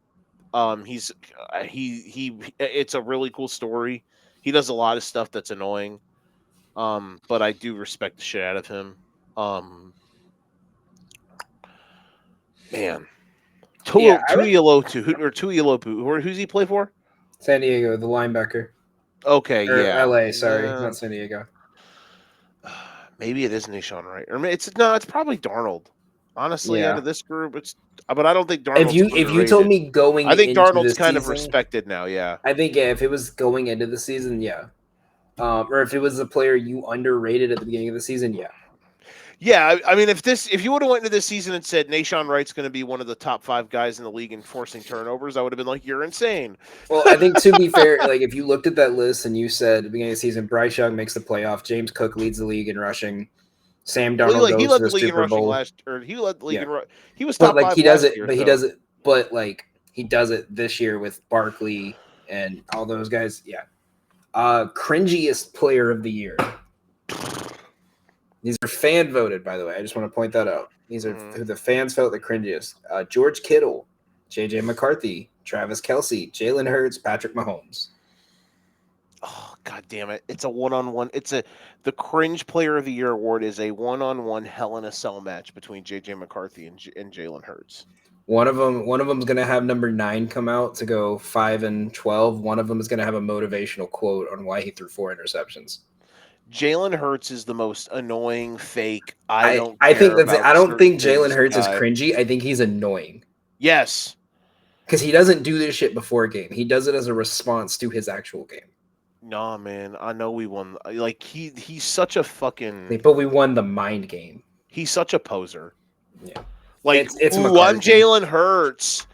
Speaker 1: He's It's a really cool story. He does a lot of stuff that's annoying. But I do respect the shit out of him. Man,
Speaker 2: Yeah, I would.
Speaker 1: Who's he play for?
Speaker 2: San Diego, the linebacker.
Speaker 1: Okay,
Speaker 2: Or
Speaker 1: yeah.
Speaker 2: LA, sorry, not San Diego.
Speaker 1: Maybe it is Nishan Wright, or it's probably Darnold. Honestly, out
Speaker 2: Yeah.
Speaker 1: of this group, but I don't think Darnold's
Speaker 2: If you told
Speaker 1: underrated.
Speaker 2: me going
Speaker 1: I think
Speaker 2: into
Speaker 1: Darnold's
Speaker 2: this
Speaker 1: kind of
Speaker 2: season,
Speaker 1: respected now. Yeah.
Speaker 2: I think if it was going into the season, yeah. Or if it was a player you underrated at the beginning of the season, yeah.
Speaker 1: Yeah, I mean, if you would have went into this season and said Nashawn Wright's going to be one of the top 5 guys in the league in forcing turnovers, I would have been like, "You're insane."
Speaker 2: Well, I think to be fair, like if you looked at that list and you said at the beginning of the season, Bryce Young makes the playoff, James Cook leads the league in rushing, Sam
Speaker 1: Well,
Speaker 2: Darnold
Speaker 1: he
Speaker 2: goes to
Speaker 1: led
Speaker 2: the
Speaker 1: the league in
Speaker 2: Super
Speaker 1: rushing
Speaker 2: Bowl.
Speaker 1: he led the league
Speaker 2: Yeah.
Speaker 1: in he was
Speaker 2: But
Speaker 1: top
Speaker 2: like
Speaker 1: 5 last year.
Speaker 2: But like he does it this year with Barkley and all those guys. Yeah. Cringiest player of the year. These are fan voted, by the way. I just want to point that out. These are who the fans felt the cringiest. George Kittle, JJ McCarthy, Travis Kelce, Jalen Hurts, Patrick Mahomes.
Speaker 1: Oh, God damn it. It's a one-on-one. The cringe player of the year award is a one-on-one Hell in a Cell match between JJ McCarthy and Jalen Hurts.
Speaker 2: One of them's gonna have number 9 come out to go 5-12. One of them is gonna have a motivational quote on why he threw 4 interceptions.
Speaker 1: Jalen Hurts is the most annoying, fake.
Speaker 2: I
Speaker 1: don't
Speaker 2: think Jalen
Speaker 1: things
Speaker 2: Hurts is
Speaker 1: guy.
Speaker 2: cringy. I think he's annoying.
Speaker 1: Yes.
Speaker 2: Because he doesn't do this shit before a game. He does it as a response to his actual game.
Speaker 1: Nah, man. I know we won. Like, he's such a fucking.
Speaker 2: But we won the mind game.
Speaker 1: He's such a poser.
Speaker 2: Yeah.
Speaker 1: Like,
Speaker 2: it's
Speaker 1: ooh, I'm Jalen Hurts.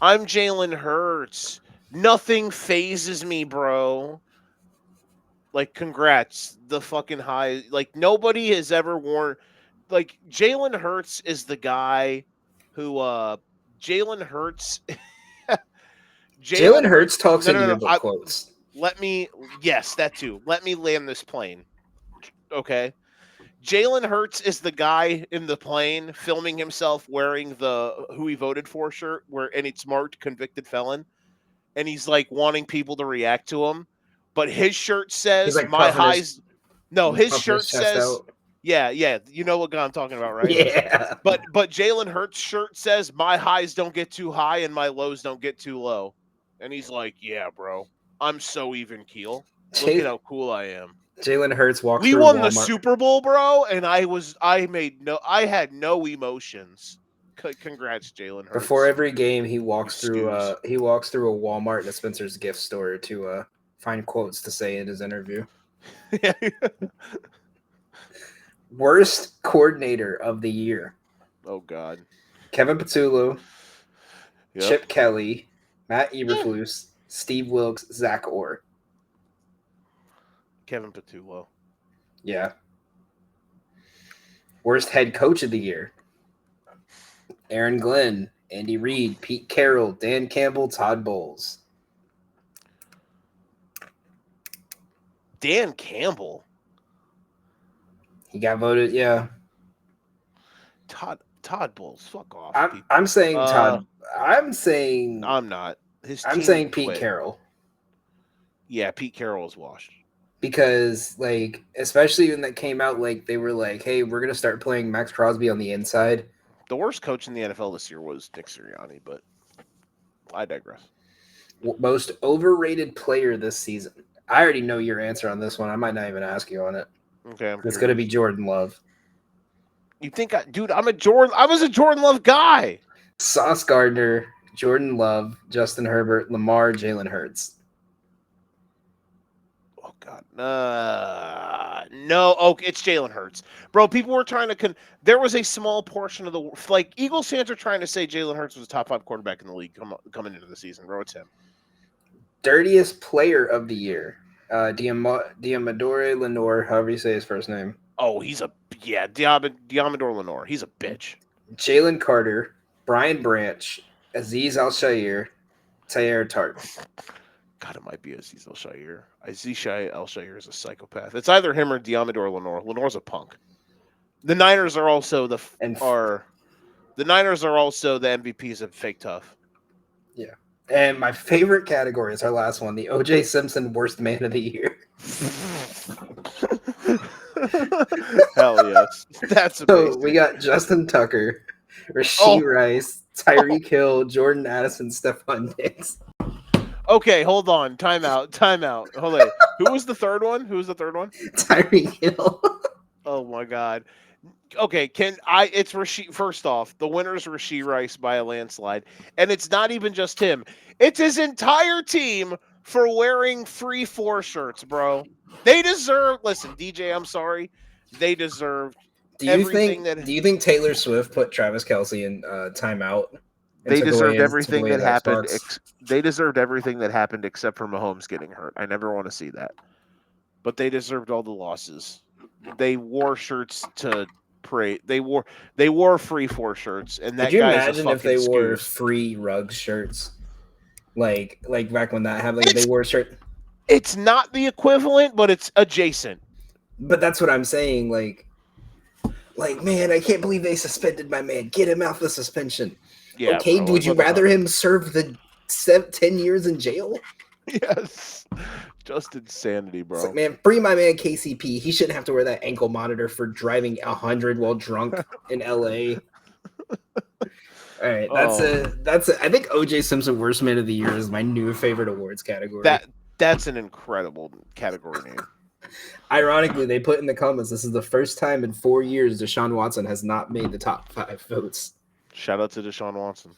Speaker 1: I'm Jalen Hurts. Nothing phases me, bro. Like, congrats. The fucking high. Like, nobody has ever worn. Like, Jalen Hurts is the guy who. Jalen Hurts.
Speaker 2: Jalen Hurts talks
Speaker 1: No,
Speaker 2: in
Speaker 1: no, no.
Speaker 2: yearbook quotes.
Speaker 1: Yes, that too. Let me land this plane. Okay. Jalen Hurts is the guy in the plane filming himself wearing the who he voted for shirt and it's marked convicted felon. And he's like wanting people to react to him. But his shirt says
Speaker 2: He's like
Speaker 1: my
Speaker 2: puffing
Speaker 1: highs. No, his
Speaker 2: puffing
Speaker 1: shirt
Speaker 2: his chest
Speaker 1: says
Speaker 2: out.
Speaker 1: yeah. You know what guy I'm talking about, right?
Speaker 2: Yeah.
Speaker 1: But Jalen Hurts' shirt says my highs don't get too high and my lows don't get too low. And he's like, yeah, bro, I'm so even keel. Look at how cool I am.
Speaker 2: Jalen Hurts walks
Speaker 1: We
Speaker 2: through
Speaker 1: won
Speaker 2: Walmart.
Speaker 1: the Super Bowl, bro, and I had no emotions. Congrats, Jalen Hurts.
Speaker 2: Before every game, he walks through a Walmart and a Spencer's gift store to find quotes to say in his interview. Worst coordinator of the year.
Speaker 1: Oh God.
Speaker 2: Kevin Patullo,
Speaker 1: Yep.
Speaker 2: Chip Kelly, Matt Eberflus, Steve Wilkes, Zach Orr.
Speaker 1: Kevin Patullo.
Speaker 2: Yeah. Worst head coach of the year. Aaron Glenn, Andy Reid, Pete Carroll, Dan Campbell, Todd Bowles.
Speaker 1: Dan Campbell.
Speaker 2: He got voted, yeah.
Speaker 1: Todd Todd Bowles. Fuck off, people.
Speaker 2: I'm saying Todd. I'm saying
Speaker 1: I'm not. His
Speaker 2: I'm
Speaker 1: team
Speaker 2: saying Pete
Speaker 1: quit.
Speaker 2: Carroll.
Speaker 1: Yeah, Pete Carroll is washed.
Speaker 2: Because, like, especially when that came out, like, they were like, hey, we're going to start playing Max Crosby on the inside.
Speaker 1: The worst coach in the NFL this year was Nick Sirianni, but I digress.
Speaker 2: Most overrated player this season. I already know your answer on this one. I might not even ask you on it.
Speaker 1: Okay,
Speaker 2: It's going to be Jordan Love.
Speaker 1: You think, dude? I was a Jordan Love guy.
Speaker 2: Sauce Gardner, Jordan Love, Justin Herbert, Lamar, Jalen Hurts.
Speaker 1: Oh God, no. Oh, it's Jalen Hurts, bro. People were trying to. There was a small portion of the Eagles fans are trying to say Jalen Hurts was a top 5 quarterback in the league coming into the season. Bro, it's him.
Speaker 2: Dirtiest player of the year, Diamadore Lenore, however you say his first name.
Speaker 1: Oh, Diamador Lenore. He's a bitch.
Speaker 2: Jalen Carter, Brian Branch, Aziz Al-Shaair, Taylor Tart.
Speaker 1: God, it might be Aziz Al-Shaair. Aziz Al-Shaair is a psychopath. It's either him or Diamador Lenore. Lenore's a punk. The Niners are also the MVPs of Fake Tough.
Speaker 2: Yeah. And my favorite category is our last one, the O.J. Simpson Worst Man of the Year.
Speaker 1: Hell yes. That's amazing.
Speaker 2: So we got Justin Tucker, Rashee Rice, Tyreek Hill, Jordan Addison, Stephon Diggs.
Speaker 1: Okay, hold on. Time out. Hold on. Who was the third one?
Speaker 2: Tyreek Hill.
Speaker 1: Oh my God. Okay, it's Rashee. First off, the winner's Rashee Rice by a landslide. And it's not even just him. It's his entire team for wearing 3-4 shirts, bro. They deserve, listen, DJ, I'm sorry. They deserved everything
Speaker 2: Do you think Taylor Swift put Travis Kelce in timeout?
Speaker 1: They deserved everything that happened. They deserved everything that happened except for Mahomes getting hurt. I never want to see that. But they deserved all the losses. They wore shirts to pray. They wore 3-4 shirts, and that
Speaker 2: Could you
Speaker 1: guy
Speaker 2: imagine
Speaker 1: is a
Speaker 2: if they
Speaker 1: fucking
Speaker 2: wore
Speaker 1: scooze.
Speaker 2: free rug shirts? Like back when that happened, they wore shirt.
Speaker 1: It's not the equivalent, but it's adjacent.
Speaker 2: But that's what I'm saying. Like, man, I can't believe they suspended my man. Get him out the suspension.
Speaker 1: Yeah.
Speaker 2: Okay,
Speaker 1: bro,
Speaker 2: would you rather him serve the 10 years in jail?
Speaker 1: Yes. Just insanity, bro.
Speaker 2: It's like, man, free my man KCP. He shouldn't have to wear that ankle monitor for driving 100 while drunk in LA. All right, that's it. I think OJ Simpson Worst Man of the Year is my new favorite awards category.
Speaker 1: That's an incredible category name.
Speaker 2: Ironically, they put in the comments, this is the first time in 4 years Deshaun Watson has not made the top 5 votes.
Speaker 1: Shout out to Deshaun Watson.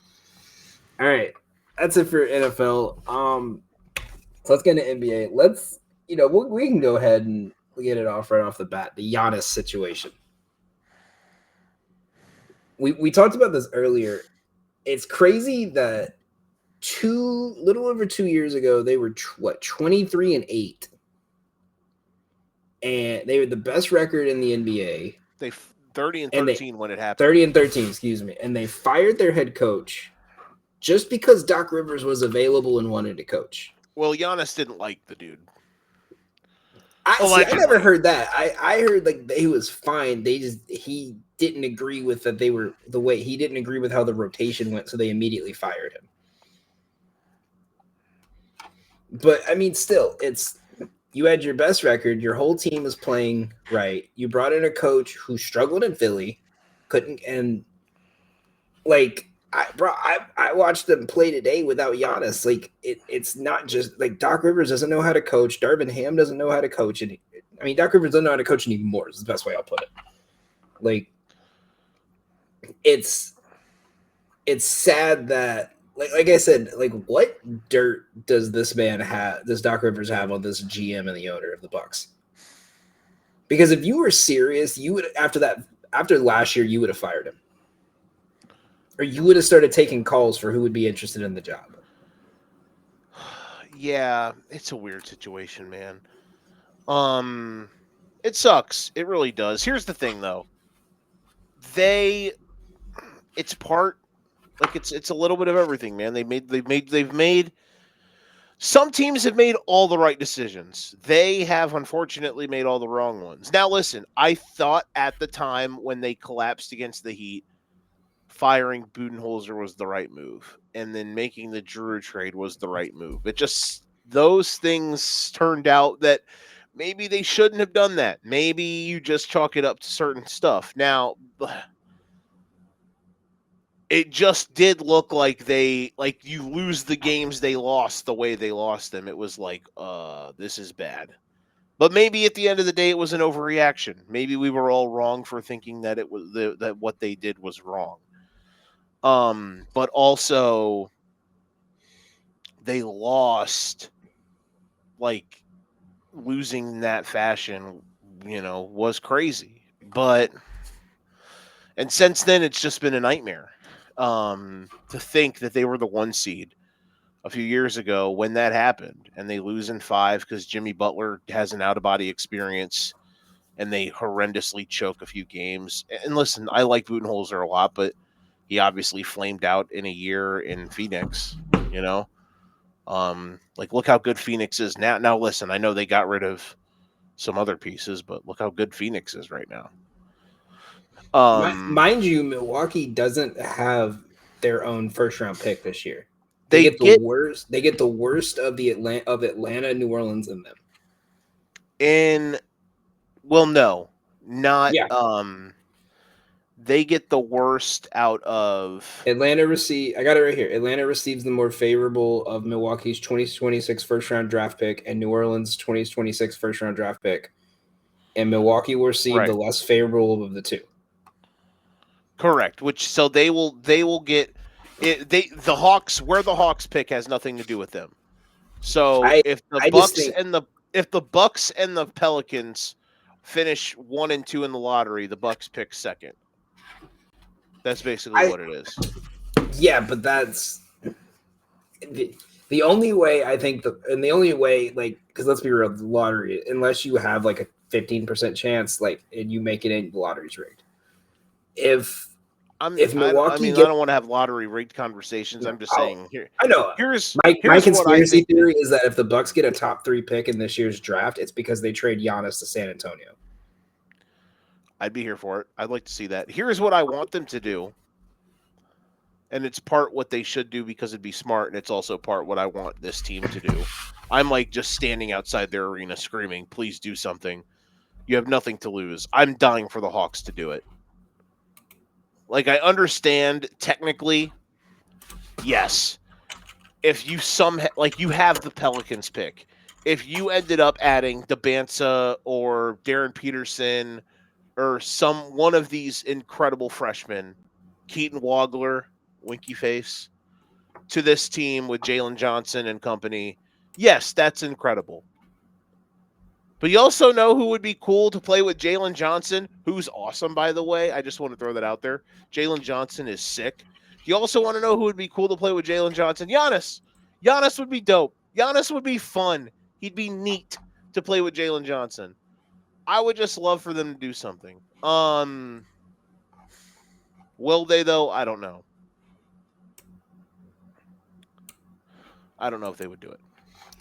Speaker 2: All right, that's it for NFL. So let's get into NBA. Let's, we can go ahead and get it off right off the bat. The Giannis situation. We talked about this earlier. It's crazy that little over 2 years ago they were 23-8, and they were the best record in the NBA.
Speaker 1: They 30-13 when it happened.
Speaker 2: 30-13, excuse me, and they fired their head coach just because Doc Rivers was available and wanted to coach.
Speaker 1: Well, Giannis didn't like the dude.
Speaker 2: I never heard that. I heard he was fine. He didn't agree with that he didn't agree with how the rotation went, so they immediately fired him. But I mean, still, you had your best record. Your whole team was playing right. You brought in a coach who struggled in Philly, I watched them play today without Giannis. It's not just Doc Rivers doesn't know how to coach. Darvin Ham doesn't know how to coach. And Doc Rivers doesn't know how to coach anymore is the best way I'll put it. It's sad that like I said, what dirt does this man have? Does Doc Rivers have on this GM and the owner of the Bucks? Because if you were serious, you would after last year you would have fired him. Or you would have started taking calls for who would be interested in the job.
Speaker 1: Yeah, it's a weird situation, man. It sucks. It really does. Here's the thing, though. It's a little bit of everything, man. They've made. Some teams have made all the right decisions. They have unfortunately made all the wrong ones. Now, listen. I thought at the time when they collapsed against the Heat firing Budenholzer was the right move, and then making the Drew trade was the right move. It just those things turned out that maybe they shouldn't have done that. Maybe you just chalk it up to certain stuff. Now, it just did look like you lose the games they lost the way they lost them. It was like, this is bad. But maybe at the end of the day, it was an overreaction. Maybe we were all wrong for thinking that it was that what they did was wrong. But also they lost, like, losing in that fashion, was crazy. But and since then, it's just been a nightmare. To think that they were the 1 seed a few years ago when that happened, and they lose in 5 because Jimmy Butler has an out of body experience, and they horrendously choke a few games. And listen, I like Budenholzer a lot, but he obviously flamed out in a year in Phoenix. Like, look how good Phoenix is now. Now, listen, I know they got rid of some other pieces, but look how good Phoenix is right now.
Speaker 2: Mind you, Milwaukee doesn't have their own first round pick this year.
Speaker 1: They
Speaker 2: get the worst. They get the worst of the Atlanta, New Orleans in them.
Speaker 1: No, not.
Speaker 2: Yeah.
Speaker 1: They get the worst out of
Speaker 2: Atlanta. I got it right here. Atlanta receives the more favorable of Milwaukee's 2026 first round draft pick and New Orleans' 2026 first round draft pick, and Milwaukee will receive the less favorable of the two.
Speaker 1: Correct. So they will get it. The Hawks, where the Hawks pick has nothing to do with them. So if the Bucks and the Pelicans finish 1 and 2 in the lottery, the Bucks pick second. That's basically what it is.
Speaker 2: Yeah, but that's the only way I think the only way, like, because let's be real, the lottery, unless you have like a 15% chance, like, and you make it in, the lottery's rigged. If Milwaukee,
Speaker 1: I don't want to have lottery rigged conversations. I'm just saying here.
Speaker 2: I know.
Speaker 1: Here's
Speaker 2: my conspiracy theory is that if the Bucks get a top 3 pick in this year's draft, it's because they trade Giannis to San Antonio.
Speaker 1: I'd be here for it. I'd like to see that. Here's what I want them to do. And it's part what they should do because it'd be smart, and it's also part what I want this team to do. I'm like just standing outside their arena screaming, please do something. You have nothing to lose. I'm dying for the Hawks to do it. Like, I understand technically, yes. If you you have the Pelicans pick. If you ended up adding DeBanza or Darren Peterson or one of these incredible freshmen, Keaton Wagler, winky face, to this team with Jalen Johnson and company, yes, that's incredible. But you also know who would be cool to play with Jalen Johnson, who's awesome, by the way. I just want to throw that out there. Jalen Johnson is sick. You also want to know who would be cool to play with Jalen Johnson? Giannis. Giannis would be dope. Giannis would be fun. He'd be neat to play with Jalen Johnson. I would just love for them to do something. Will they, though? I don't know. I don't know if they would do it.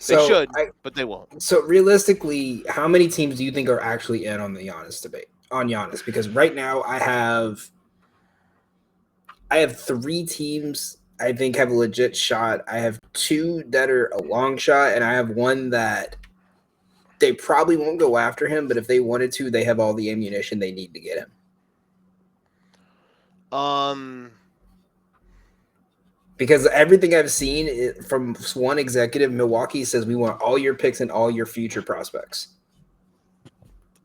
Speaker 1: They should, but they won't.
Speaker 2: So realistically, how many teams do you think are actually in on the Giannis debate? On Giannis? Because right now I have 3 teams I think have a legit shot. I have 2 that are a long shot, and I have 1 that they probably won't go after him, but if they wanted to, they have all the ammunition they need to get him. Because everything I've seen from one executive, Milwaukee says we want all your picks and all your future prospects.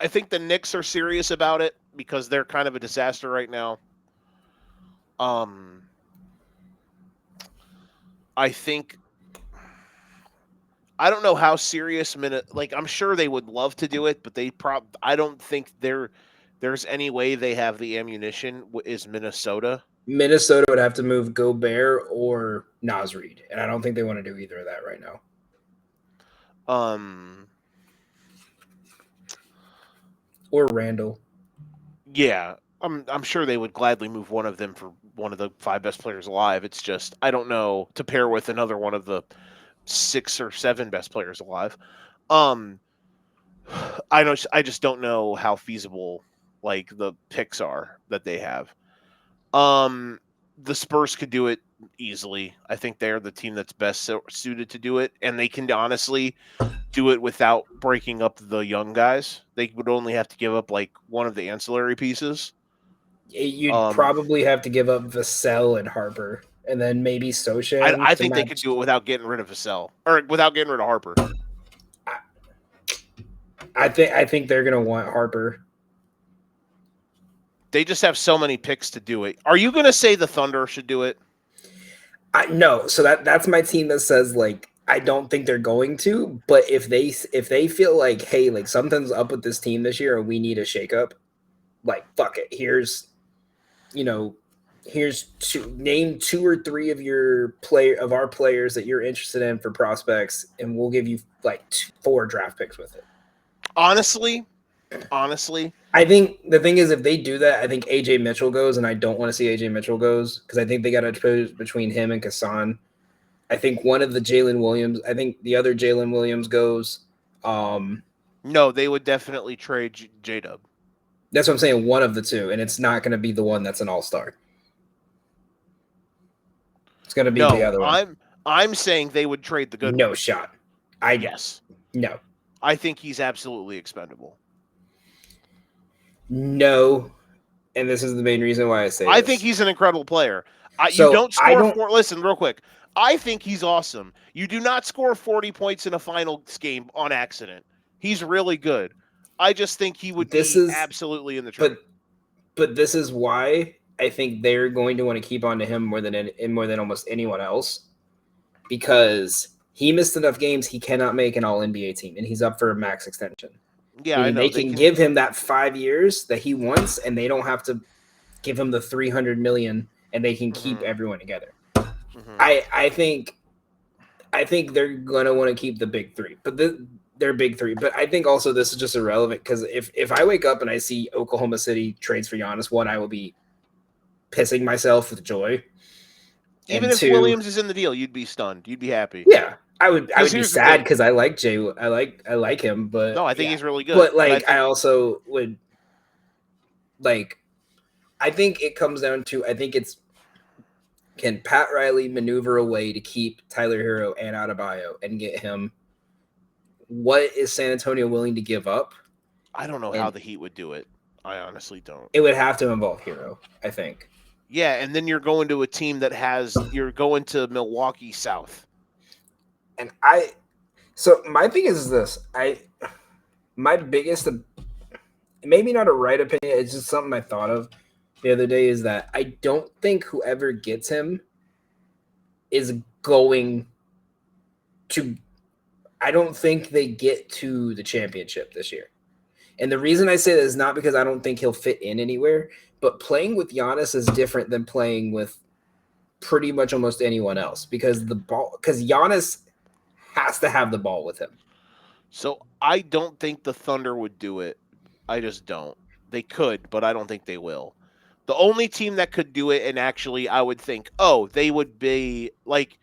Speaker 1: I think the Knicks are serious about it because they're kind of a disaster right now. I think I don't know how serious I'm sure they would love to do it, but I don't think there's any way they have the ammunition. Is Minnesota?
Speaker 2: Minnesota would have to move Gobert or Naz Reid, and I don't think they want to do either of that right now. Or Randall.
Speaker 1: Yeah, I'm sure they would gladly move one of them for one of the 5 best players alive. It's just I don't know to pair with another one of the 6 or 7 best players alive. I just don't know how feasible like the picks are that they have. the Spurs could do it easily. I think they're the team that's best suited to do it, and they can honestly do it without breaking up the young guys. They would only have to give up like one of the ancillary pieces.
Speaker 2: You'd probably have to give up Vassell and Harper, and then maybe Sochan.
Speaker 1: I think they could do it without getting rid of Vassell or without getting rid of Harper.
Speaker 2: I think they're gonna want Harper.
Speaker 1: They just have so many picks to do it. Are you going to say the Thunder should do it?
Speaker 2: No. So that's my team that says like I don't think they're going to. But if they feel like hey, like something's up with this team this year and we need a shakeup, like fuck it. Here's name 2 or 3 of our players that you're interested in for prospects, and we'll give you like 4 draft picks with it.
Speaker 1: Honestly,
Speaker 2: I think the thing is, if they do that, I think AJ Mitchell goes, and I don't want to see AJ Mitchell goes because I think they got to choose between him and Kassan. I think one of the Jalen Williams. I think the other Jalen Williams goes.
Speaker 1: No, they would definitely trade J-Dub.
Speaker 2: That's what I'm saying. One of the two, and it's not going to be the one that's an all-star. It's going to be the other one.
Speaker 1: I'm saying they would trade the good.
Speaker 2: No
Speaker 1: one.
Speaker 2: shot.
Speaker 1: Yes.
Speaker 2: No.
Speaker 1: I think he's absolutely expendable.
Speaker 2: No, and this is the main reason why I say
Speaker 1: I think he's an incredible player. You don't score listen, real quick. I think he's awesome. You do not score 40 points in a finals game on accident. He's really good. I just think he would be absolutely in the trade.
Speaker 2: But this is why I think they're going to want to keep on to him more than almost anyone else, because he missed enough games he cannot make an All-NBA team, and he's up for a max extension.
Speaker 1: Yeah, I know.
Speaker 2: They can give him that 5 years that he wants, and they don't have to give him the $300 million, and they can keep everyone together. Mm-hmm. I think they're gonna want to keep the big three, but they're big three. But I think also this is just irrelevant because if I wake up and I see Oklahoma City trades for Giannis, one, I will be pissing myself with joy.
Speaker 1: Even if Williams is in the deal, you'd be stunned. You'd be happy.
Speaker 2: Yeah. I would be sad because I like Jay. I like him, but
Speaker 1: no, I think he's really good.
Speaker 2: But I also would like. I think it comes down to can Pat Riley maneuver a way to keep Tyler Hero and Adebayo and get him? What is San Antonio willing to give up?
Speaker 1: I don't know how the Heat would do it. I honestly don't.
Speaker 2: It would have to involve Hero, I think.
Speaker 1: Yeah, and then you're going to a team that you're going to Milwaukee South.
Speaker 2: And so my thing is this. My biggest, maybe not a right opinion, it's just something I thought of the other day, is that I don't think whoever gets him is going to, I don't think they get to the championship this year. And the reason I say that is not because I don't think he'll fit in anywhere, but playing with Giannis is different than playing with pretty much almost anyone else because Giannis has to have the ball with him.
Speaker 1: So I don't think the Thunder would do it. I just don't. They could, but I don't think they will. The only team that could do it, and actually I would think, they would be like,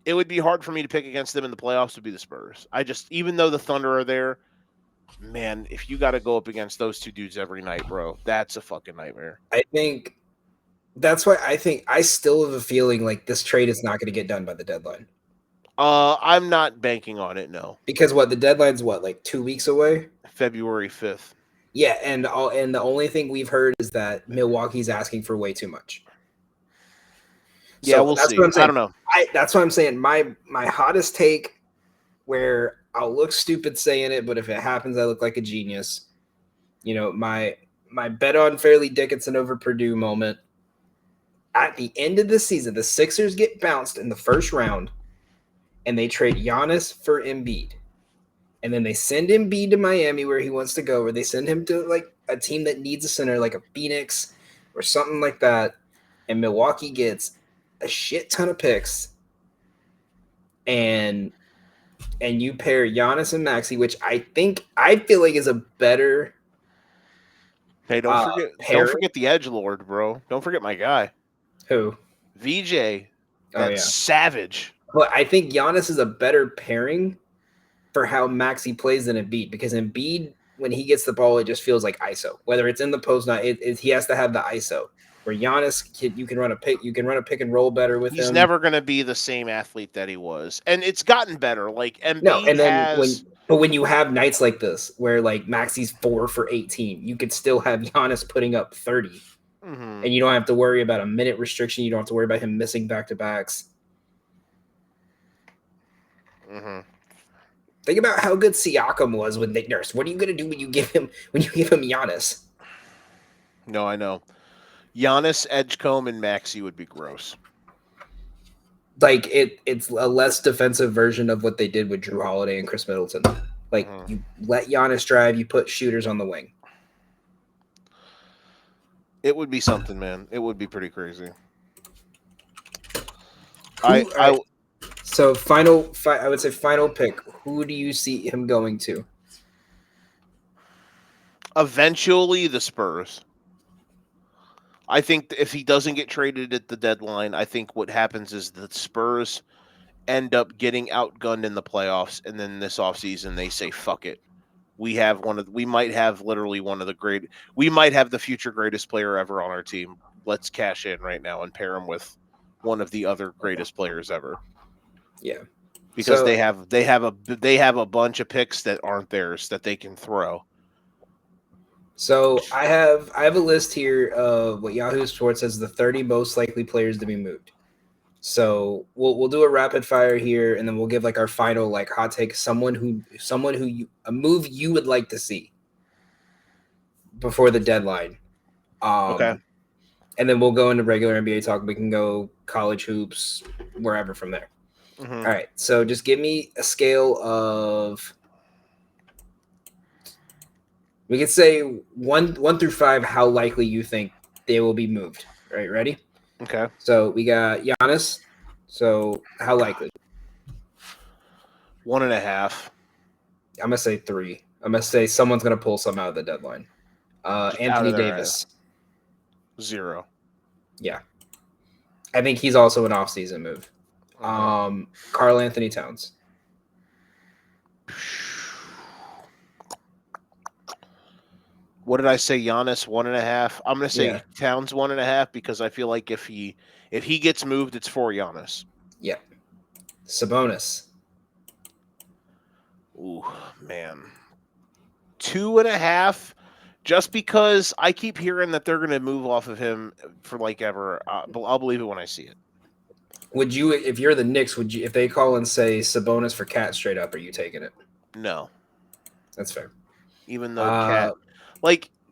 Speaker 1: it would be hard for me to pick against them in the playoffs, would be the Spurs. Even though the Thunder are there, man, if you got to go up against those two dudes every night, bro, that's a fucking nightmare.
Speaker 2: I think that's why I still have a feeling like this trade is not going to get done by the deadline.
Speaker 1: I'm not banking on it, no.
Speaker 2: Because the deadline's like 2 weeks away?
Speaker 1: February 5th.
Speaker 2: Yeah, and the only thing we've heard is that Milwaukee's asking for way too much.
Speaker 1: Yeah, we'll see. I don't know.
Speaker 2: That's what I'm saying. My hottest take, where I'll look stupid saying it, but if it happens, I look like a genius. My bet on Fairleigh Dickinson over Purdue moment. At the end of the season, the Sixers get bounced in the first round, and they trade Giannis for Embiid. And then they send Embiid to Miami where he wants to go, or they send him to like a team that needs a center, like a Phoenix or something like that. And Milwaukee gets a shit ton of picks. And you pair Giannis and Maxey, which I feel like is a better.
Speaker 1: Hey, don't forget the edgelord, bro. Don't forget my guy.
Speaker 2: Who?
Speaker 1: VJ. That's savage.
Speaker 2: But I think Giannis is a better pairing for how Maxey plays than Embiid, because Embiid, when he gets the ball, it just feels like ISO. Whether it's in the post, not he has to have the ISO. where Giannis, you can run a pick and roll better with
Speaker 1: He's
Speaker 2: him.
Speaker 1: never going to be the same athlete that he was, and it's gotten better. Like
Speaker 2: No,
Speaker 1: Embiid
Speaker 2: and then
Speaker 1: has.
Speaker 2: when you have nights like this where like Maxi's 4 for 18, you could still have Giannis putting up 30,
Speaker 1: Mm-hmm.
Speaker 2: and you don't have to worry about a minute restriction. You don't have to worry about him missing back to backs.
Speaker 1: Mm-hmm.
Speaker 2: Think about how good Siakam was with Nick Nurse. What are you going to do when you give him Giannis?
Speaker 1: No, I know. Giannis, Edgecombe, and Maxey would be gross.
Speaker 2: Like it's a less defensive version of what they did with Drew Holiday and Chris Middleton. Like you let Giannis drive, you put shooters on the wing.
Speaker 1: It would be something, man. It would be pretty crazy.
Speaker 2: So I would say final pick. Who do you see him going to?
Speaker 1: Eventually, the Spurs. I think if he doesn't get traded at the deadline, I think what happens is the Spurs end up getting outgunned in the playoffs, and then this offseason they say, fuck it. We might have literally one of the great, we might have the future greatest player ever on our team. Let's cash in right now and pair him with one of the other greatest players ever.
Speaker 2: Yeah.
Speaker 1: Because they have a bunch of picks that aren't theirs that they can throw.
Speaker 2: So I have a list here of what Yahoo Sports says the 30 most likely players to be moved. So we'll do a rapid fire here, and then we'll give like our final like hot take. Someone who a move you would like to see before the deadline.
Speaker 1: Okay.
Speaker 2: And then we'll go into regular NBA talk. We can go college hoops, wherever from there.
Speaker 1: Mm-hmm.
Speaker 2: All right. So just give me a scale of. We could say 1 through 5 how likely you think they will be moved. All right, ready?
Speaker 1: Okay.
Speaker 2: So we got Giannis. So how likely?
Speaker 1: 1.5.
Speaker 2: I'm gonna say 3. I'm gonna say someone's gonna pull some out of the deadline. Anthony Davis.
Speaker 1: 0.
Speaker 2: Yeah. I think he's also an off-season move. Karl Anthony Towns.
Speaker 1: What did I say? Giannis 1.5. I'm gonna say Towns 1.5 because I feel like if he gets moved, it's for Giannis.
Speaker 2: Yeah. Sabonis.
Speaker 1: Ooh, man. 2.5. Just because I keep hearing that they're gonna move off of him for like ever. I'll believe it when I see it.
Speaker 2: Would you, if you're the Knicks, if they call and say Sabonis for Cat straight up, are you taking it?
Speaker 1: No.
Speaker 2: That's fair.
Speaker 1: Even though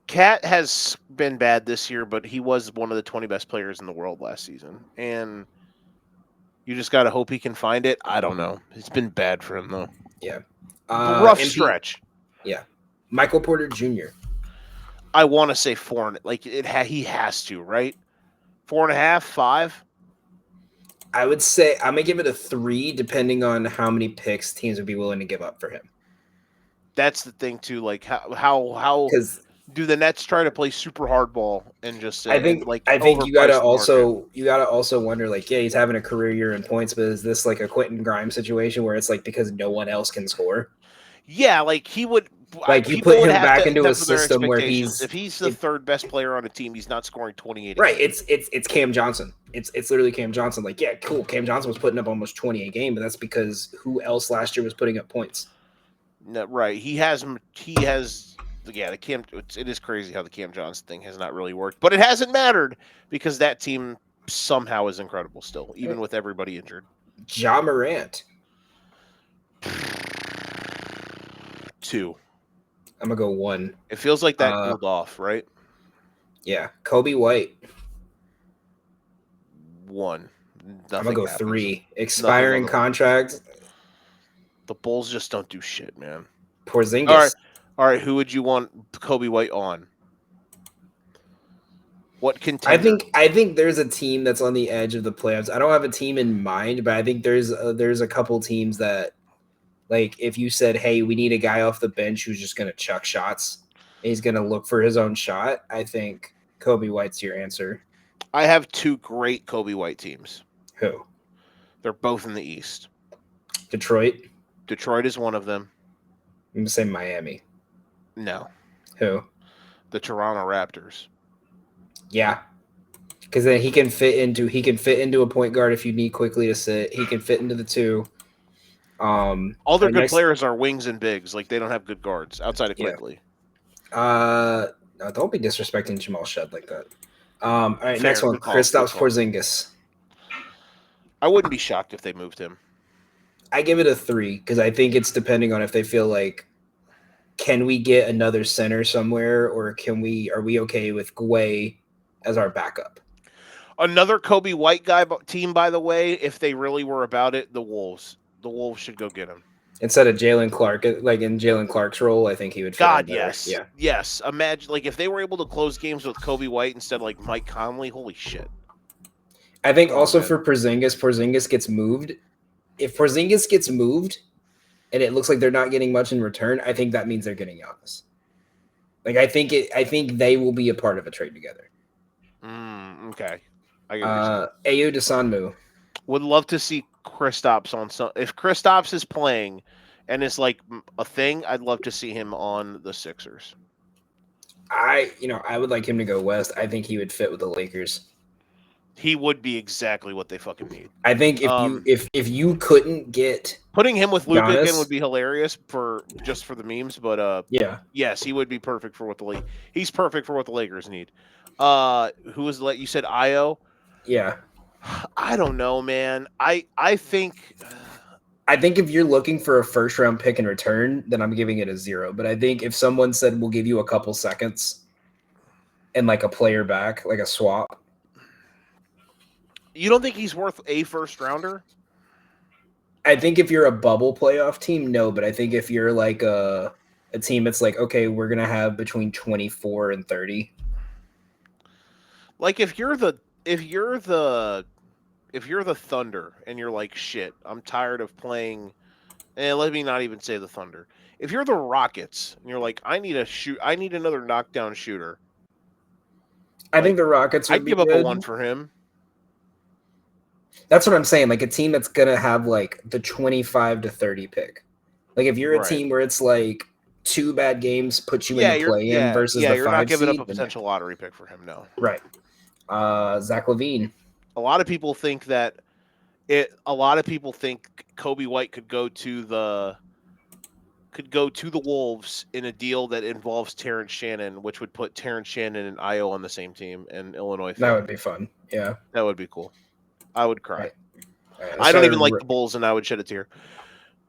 Speaker 1: Cat has been bad this year, but he was one of the 20 best players in the world last season. And you just got to hope he can find it. I don't know. It's been bad for him, though.
Speaker 2: Yeah.
Speaker 1: Rough stretch.
Speaker 2: Yeah. Michael Porter Jr.
Speaker 1: I want to say 4. He has to, right? 4.5, 5?
Speaker 2: I would say I'm going to give it a 3, depending on how many picks teams would be willing to give up for him.
Speaker 1: That's the thing, too. Like, how do the Nets try to play super hardball and just say,
Speaker 2: I think you gotta also wonder, like, yeah, he's having a career year in points, but is this like a Quentin Grimes situation where it's like because no one else can score?
Speaker 1: Yeah, like he would.
Speaker 2: Like you put him back into a system where
Speaker 1: if he's the third best player on a team, he's not scoring 28.
Speaker 2: Right, it's Cam Johnson. It's literally Cam Johnson. Like, yeah, cool. Cam Johnson was putting up almost 20 a game, but that's because who else last year was putting up points?
Speaker 1: No, right. He has. Yeah, it is crazy how the Cam Johnson thing has not really worked, but it hasn't mattered because that team somehow is incredible still, even with everybody injured.
Speaker 2: Ja Morant.
Speaker 1: 2.
Speaker 2: I'm gonna go 1.
Speaker 1: It feels like that cooled off, right?
Speaker 2: Yeah, Kobe White.
Speaker 1: 1.
Speaker 2: I'm gonna go 3. Expiring contract.
Speaker 1: The Bulls just don't do shit, man.
Speaker 2: Porzingis.
Speaker 1: All right. Who would you want Kobe White on? What contender?
Speaker 2: I think there's a team that's on the edge of the playoffs. I don't have a team in mind, but I think there's a couple teams that, like, if you said, "Hey, we need a guy off the bench who's just going to chuck shots, and he's going to look for his own shot," I think Kobe White's your answer.
Speaker 1: I have 2 great Kobe White teams.
Speaker 2: Who?
Speaker 1: They're both in the East.
Speaker 2: Detroit.
Speaker 1: Detroit is one of them.
Speaker 2: I'm going to say Miami.
Speaker 1: No.
Speaker 2: Who?
Speaker 1: The Toronto Raptors.
Speaker 2: Yeah. Because then he can fit into a point guard if you need quickly to sit. He can fit into the 2.
Speaker 1: All their good
Speaker 2: next,
Speaker 1: players are wings and bigs. Like they don't have good guards outside of
Speaker 2: Yeah.
Speaker 1: quickly.
Speaker 2: No, don't be disrespecting Jamal Shed like that. All right,
Speaker 1: Fair,
Speaker 2: next one,
Speaker 1: good call,
Speaker 2: Kristaps
Speaker 1: good call.
Speaker 2: Porzingis.
Speaker 1: I wouldn't be shocked if they moved him.
Speaker 2: I give it a 3 because I think it's depending on if they feel like, can we get another center somewhere, or are we okay with Gway as our backup?
Speaker 1: Another Kobe White guy team, by the way, if they really were about it, the Wolves. The Wolves should go get him.
Speaker 2: Instead of Jalen Clark, like in Jalen Clark's role, I think he would fit in better.
Speaker 1: Yes.
Speaker 2: Yeah.
Speaker 1: Yes. Imagine, like, if they were able to close games with Kobe White instead of, like, Mike Conley, holy shit.
Speaker 2: I think also for Porzingis gets moved. If Porzingis gets moved and it looks like they're not getting much in return, I think that means they're getting Giannis. Like, I think they will be a part of a trade together.
Speaker 1: Okay. I get what you're
Speaker 2: Ayo
Speaker 1: saying.
Speaker 2: Dosunmu.
Speaker 1: Would love to see Kristaps on some. If Kristaps is playing and it's like a thing, I'd love to see him on the Sixers.
Speaker 2: I would like him to go west. I think he would fit with the Lakers.
Speaker 1: He would be exactly what they fucking need.
Speaker 2: I think if you couldn't get
Speaker 1: putting him with Luka
Speaker 2: Giannis
Speaker 1: again would be hilarious for the memes, but yes, he would be perfect for what the he's perfect for what the Lakers need. Who was you said Io?
Speaker 2: Yeah.
Speaker 1: I don't know, man. I think
Speaker 2: if you're looking for a first round pick in return, then I'm giving it a 0. But I think if someone said we'll give you a couple seconds and like a player back, like a swap.
Speaker 1: You don't think he's worth a first rounder?
Speaker 2: I think if you're a bubble playoff team, no. But I think if you're like a team that's like, okay, we're gonna have between 24 and 30.
Speaker 1: Like if you're the Thunder and you're like, shit, I'm tired of playing. And let me not even say the Thunder. If you're the Rockets and you're like, I need another knockdown shooter.
Speaker 2: I think the Rockets would
Speaker 1: I'd give up a 1 for him.
Speaker 2: That's what I'm saying. Like a team that's gonna have like the 25 to 30 pick. Like if you're a team where it's like 2 bad games put you in the play-in versus the 5
Speaker 1: you're not giving
Speaker 2: seed,
Speaker 1: up a potential lottery pick for him. No.
Speaker 2: Right. Zach LaVine.
Speaker 1: A lot of people think Kobe White could go to the Wolves in a deal that involves Terrence Shannon, which would put Terrence Shannon and Io on the same team and Illinois.
Speaker 2: That would be fun. Yeah.
Speaker 1: That would be cool. I would cry.
Speaker 2: Right,
Speaker 1: I don't even like the Bulls, and I would shed a tear.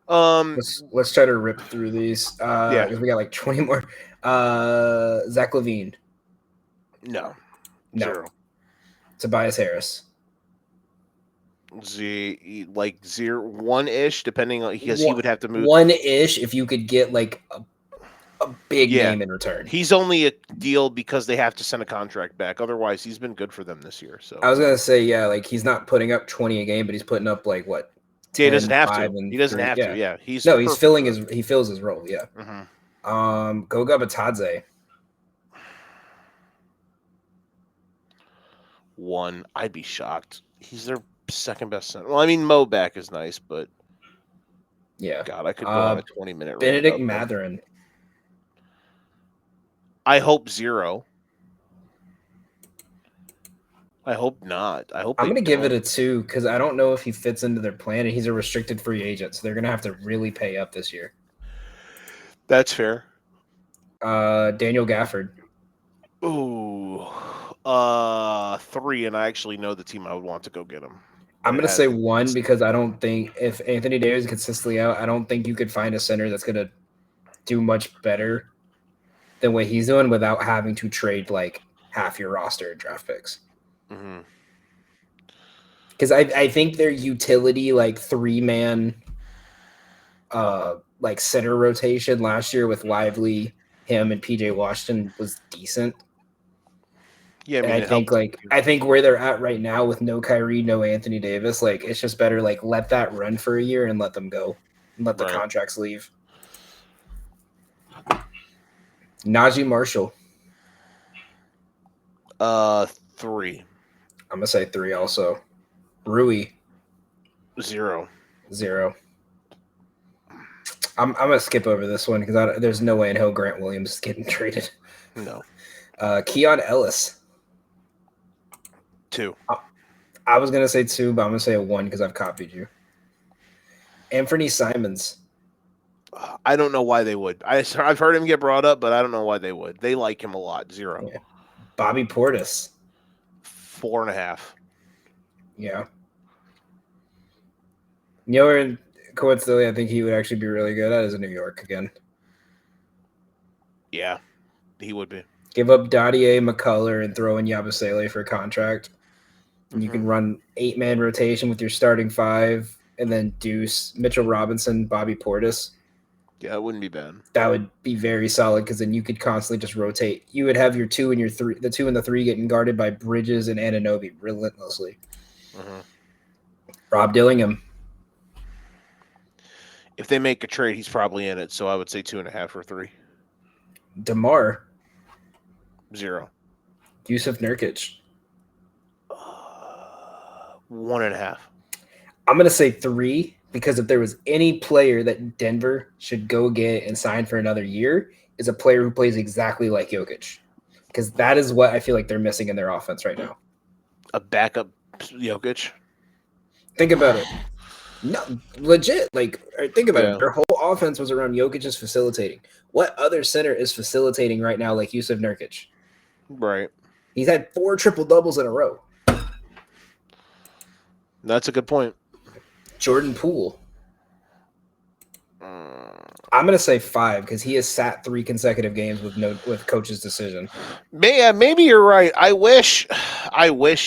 Speaker 2: Let's try to rip through these. Because we got like 20 more. Zach LaVine.
Speaker 1: No.
Speaker 2: 0. Tobias Harris.
Speaker 1: 0, 1-ish, depending on because he would have to move
Speaker 2: 1-ish if you could get like a big name in return.
Speaker 1: He's only a deal because they have to send a contract back. Otherwise, he's been good for them this year. So
Speaker 2: I was gonna say, like he's not putting up 20 a game, but he's putting up like what?
Speaker 1: 10, he doesn't have to. He doesn't have to. Yeah, he
Speaker 2: fills his role. Yeah.
Speaker 1: Mm-hmm.
Speaker 2: Goga Batadze.
Speaker 1: 1. I'd be shocked. He's their second best center. Well, I mean, Mo back is nice, but
Speaker 2: yeah,
Speaker 1: God, I could go on a 20-minute.
Speaker 2: Benedict Mathurin.
Speaker 1: I hope 0. I hope not. I'm
Speaker 2: going to give it a 2 because I don't know if he fits into their plan, and he's a restricted free agent, so they're going to have to really pay up this year.
Speaker 1: That's fair.
Speaker 2: Daniel Gafford.
Speaker 1: Ooh, 3, and I actually know the team I would want to go get him.
Speaker 2: I'm going to say 1 because I don't think if Anthony Davis is consistently out, I don't think you could find a center that's going to do much better than what he's doing without having to trade like half your roster in draft picks. Because I think their utility, like 3-man, like center rotation last year with Lively, him, and PJ Washington was decent.
Speaker 1: Yeah,
Speaker 2: I think where they're at right now with no Kyrie, no Anthony Davis, like it's just better like let that run for a year and let them go, and let the contracts leave. Najee Marshall.
Speaker 1: 3.
Speaker 2: I'm gonna say 3 also. Rui.
Speaker 1: 0.
Speaker 2: I'm gonna skip over this one because there's no way in hell Grant Williams is getting traded.
Speaker 1: No.
Speaker 2: Keon Ellis.
Speaker 1: 2.
Speaker 2: I was gonna say 2, but I'm gonna say a 1 because I've copied you. Anthony Simons.
Speaker 1: I don't know why they would. I've heard him get brought up, but I don't know why they would. They like him a lot. 0.
Speaker 2: Yeah. Bobby Portis.
Speaker 1: 4.5.
Speaker 2: Yeah. You know, where coincidentally, I think he would actually be really good at is in New York again.
Speaker 1: Yeah, he would be.
Speaker 2: Give up Dottier, McCullough, and throw in Yabusele for a contract. And you can run 8-man rotation with your starting 5, and then Deuce, Mitchell Robinson, Bobby Portis.
Speaker 1: Yeah, it wouldn't be bad.
Speaker 2: That would be very solid because then you could constantly just rotate. You would have your 2 and your 3, the 2 and the 3 getting guarded by Bridges and Anunoby relentlessly. Rob Dillingham.
Speaker 1: If they make a trade, he's probably in it. So I would say 2.5 or 3.
Speaker 2: DeMar.
Speaker 1: 0.
Speaker 2: Yusuf Nurkic.
Speaker 1: 1.5.
Speaker 2: I'm gonna say 3 because if there was any player that Denver should go get and sign for another year, is a player who plays exactly like Jokic, because that is what I feel like they're missing in their offense right now.
Speaker 1: A backup Jokic.
Speaker 2: Think about it. No, legit. Like, think about
Speaker 1: Yeah.
Speaker 2: it. Their whole offense was around Jokic's facilitating. What other center is facilitating right now like Yusuf Nurkic?
Speaker 1: Right.
Speaker 2: He's had 4 triple doubles in a row.
Speaker 1: That's a good point.
Speaker 2: Jordan Poole. I'm gonna say 5 because he has sat 3 consecutive games with coach's decision.
Speaker 1: Maybe you're right. I wish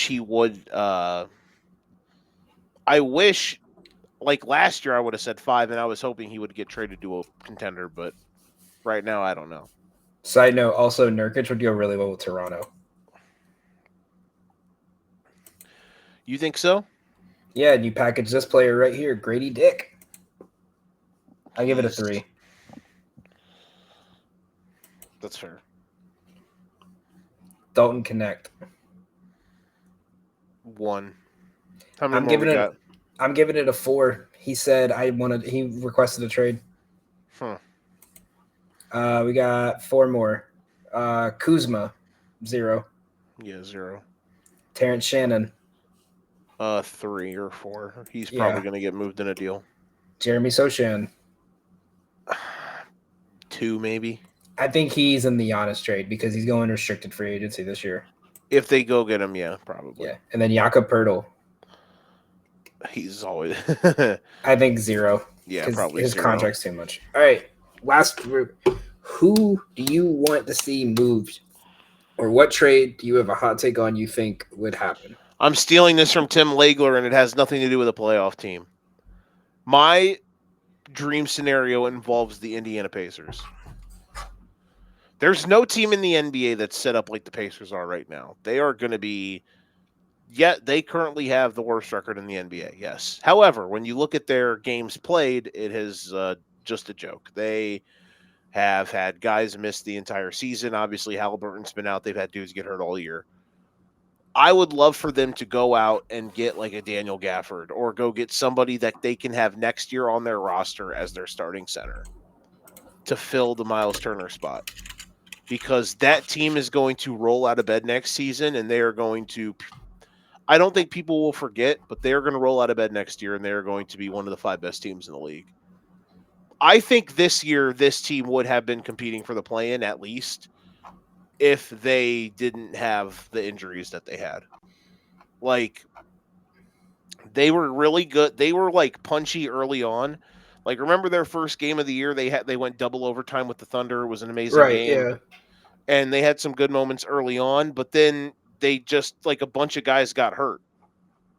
Speaker 1: he would. I wish, like last year, I would have said 5, and I was hoping he would get traded to a contender. But right now, I don't know.
Speaker 2: Side note: also Nurkic would go really well with Toronto.
Speaker 1: You think so?
Speaker 2: Yeah, and you package this player right here, Grady Dick. I give it a 3.
Speaker 1: That's fair.
Speaker 2: Dalton Connect.
Speaker 1: 1. How many more we got?
Speaker 2: I'm giving it a 4. He said he requested a trade. We got 4 more. Kuzma, 0.
Speaker 1: Yeah, 0.
Speaker 2: Terrence Shannon.
Speaker 1: 3 or 4. He's probably going to get moved in a deal.
Speaker 2: Jeremy Sochan.
Speaker 1: 2 maybe.
Speaker 2: I think he's in the Giannis trade because he's going restricted free agency this year.
Speaker 1: If they go get him, yeah, probably.
Speaker 2: Yeah, and then Jakob Poeltl.
Speaker 1: He's always.
Speaker 2: I think 0.
Speaker 1: Yeah, probably
Speaker 2: his
Speaker 1: 0.
Speaker 2: contract's too much. All right, last group. Who do you want to see moved, or what trade do you have a hot take on? You think would happen?
Speaker 1: I'm stealing this from Tim Legler, and it has nothing to do with a playoff team. My dream scenario involves the Indiana Pacers. There's no team in the NBA that's set up like the Pacers are right now. They are going to be, yet they currently have the worst record in the NBA, yes. However, when you look at their games played, it is just a joke. They have had guys miss the entire season. Obviously, Halliburton's been out. They've had dudes get hurt all year. I would love for them to go out and get like a Daniel Gafford or go get somebody that they can have next year on their roster as their starting center to fill the Miles Turner spot. Because that team is going to roll out of bed next season, and they are going to – I don't think people will forget, but they are going to roll out of bed next year, and they are going to be one of the 5 best teams in the league. I think this year this team would have been competing for the play-in at least if they didn't have the injuries that they had. Like, they were really good. They were, like, punchy early on. Like, remember their first game of the year? They went double overtime with the Thunder. It was an amazing game.
Speaker 2: Yeah.
Speaker 1: And they had some good moments early on, but then they just, like, a bunch of guys got hurt,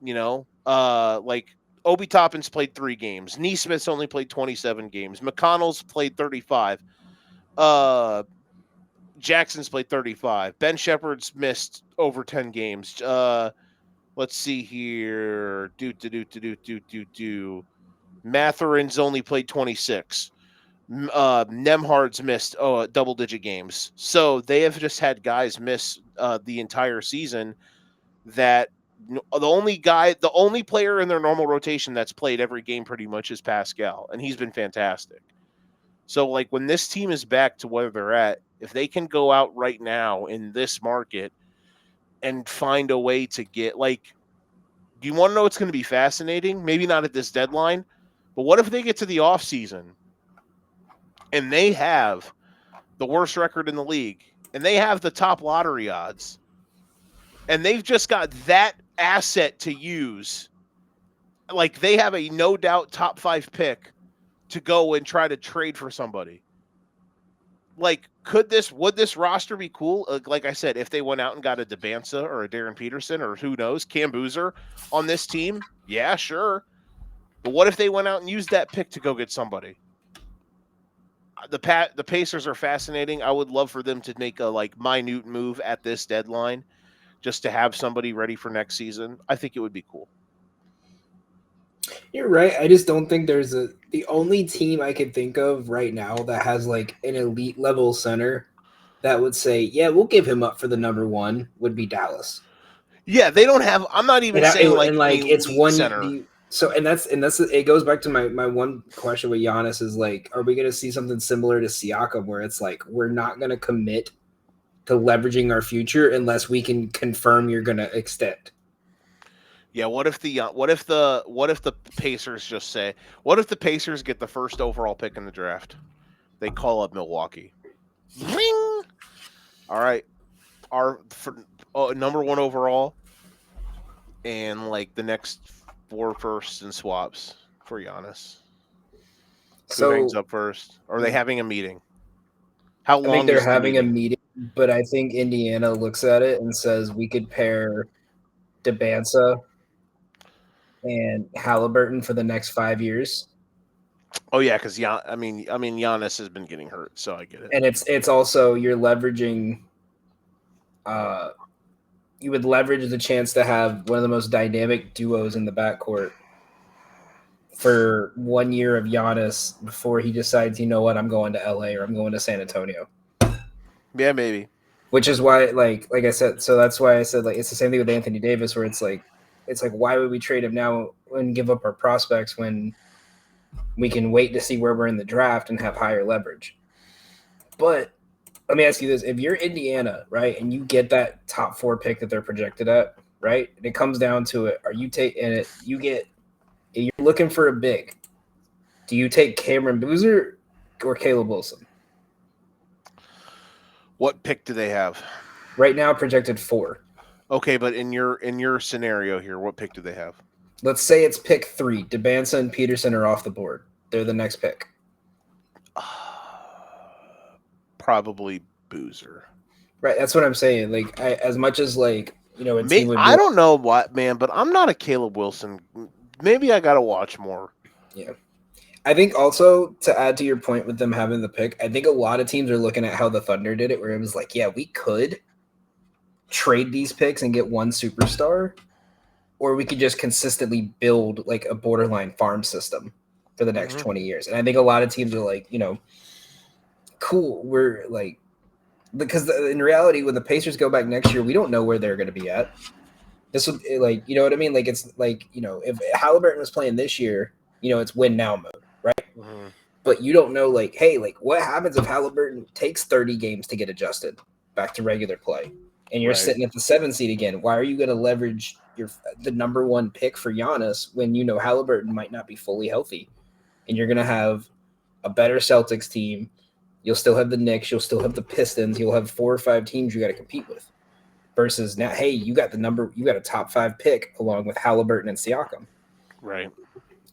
Speaker 1: you know? Like, Obi Toppin's played 3 games. Neesmith's only played 27 games. McConnell's played 35. Jackson's played 35. Ben Shepherd's missed over 10 games. Let's see here. Matherin's only played 26. Nemhard's missed double-digit games. So they have just had guys miss the entire season. That the only player in their normal rotation that's played every game pretty much is Pascal, and he's been fantastic. So, like, when this team is back to where they're at, if they can go out right now in this market and find a way to get like. Do you want to know what's going to be fascinating? Maybe not at this deadline, but what if they get to the offseason and they have the worst record in the league and they have the top lottery odds and they've just got that asset to use? Like they have a no doubt top 5 pick to go and try to trade for somebody. Like, would this roster be cool? Like I said, if they went out and got a Debanza or a Darren Peterson or who knows, Cam Boozer on this team, yeah, sure. But what if they went out and used that pick to go get somebody? The Pacers are fascinating. I would love for them to make a like minute move at this deadline just to have somebody ready for next season. I think it would be cool.
Speaker 2: You're right. I just don't think the only team I could think of right now that has like an elite level center that would say, yeah, we'll give him up for the number one would be Dallas.
Speaker 1: Yeah, they don't have. I'm not even saying like an
Speaker 2: it's
Speaker 1: elite
Speaker 2: one.
Speaker 1: center.
Speaker 2: That's it goes back to my one question with Giannis is like, are we going to see something similar to Siakam where it's like we're not going to commit to leveraging our future unless we can confirm you're going to extend?
Speaker 1: Yeah, what if the Pacers just say, what if the Pacers get the first overall pick in the draft? They call up Milwaukee. Ring! All right, number 1 overall, and like the next 4 firsts and swaps for Giannis. Who hangs up first? Or are they having a meeting? How long?
Speaker 2: I think they're having a meeting, but I think Indiana looks at it and says we could pair Debanza and Halliburton for the next 5 years.
Speaker 1: Oh yeah, because Giannis has been getting hurt, so I get it.
Speaker 2: And it's also you're leveraging. You would leverage the chance to have one of the most dynamic duos in the backcourt for 1 year of Giannis before he decides, you know what, I'm going to LA or I'm going to San Antonio.
Speaker 1: Yeah, maybe.
Speaker 2: Which is why, like I said, so that's why I said like it's the same thing with Anthony Davis, where it's like why would we trade him now and give up our prospects when we can wait to see where we're in the draft and have higher leverage? But let me ask you this: if you're Indiana, right, and you get that top 4 pick that they're projected at, right, and it comes down to it, are you taking it? You're looking for a big. Do you take Cameron Boozer or Caleb Wilson?
Speaker 1: What pick do they have?
Speaker 2: Right now, projected 4.
Speaker 1: Okay, but in your scenario here, what pick do they have?
Speaker 2: Let's say it's pick 3. Debanza and Peterson are off the board. They're the next pick.
Speaker 1: Probably Boozer.
Speaker 2: Right, that's what I'm saying. Like, as much as like
Speaker 1: I don't know what, man, but I'm not a Caleb Wilson. Maybe I gotta watch more.
Speaker 2: Yeah. I think also to add to your point with them having the pick, I think a lot of teams are looking at how the Thunder did it, where it was like, yeah, we could trade these picks and get one superstar, or we could just consistently build like a borderline farm system for the next 20 years. And I think a lot of teams are like, cool. We're like, because in reality, when the Pacers go back next year, we don't know where they're going to be at. This would like, you know what I mean? Like, it's like, if Halliburton was playing this year, it's win now mode. Right. Mm-hmm. But you don't know, like, hey, like what happens if Halliburton takes 30 games to get adjusted back to regular play and you're sitting at the 7 seed again? Why are you going to leverage the number 1 pick for Giannis when Halliburton might not be fully healthy and you're going to have a better Celtics team? You'll still have the Knicks. You'll still have the Pistons. You'll have 4 or 5 teams you got to compete with versus now, hey, you got a top 5 pick along with Halliburton and Siakam.
Speaker 1: Right.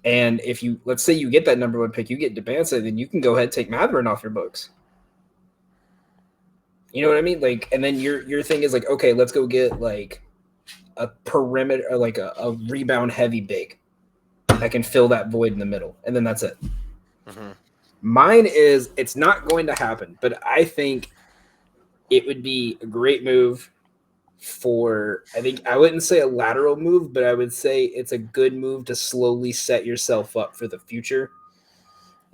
Speaker 2: And if let's say you get that number 1 pick, you get Debanza, then you can go ahead and take Mathurin off your books. You know what I mean? Like, and then your thing is like, okay, let's go get like a perimeter, or like a rebound heavy big that can fill that void in the middle, and then that's it. Mm-hmm. Mine is it's not going to happen, but I think it would be a great move I think I wouldn't say a lateral move, but I would say it's a good move to slowly set yourself up for the future.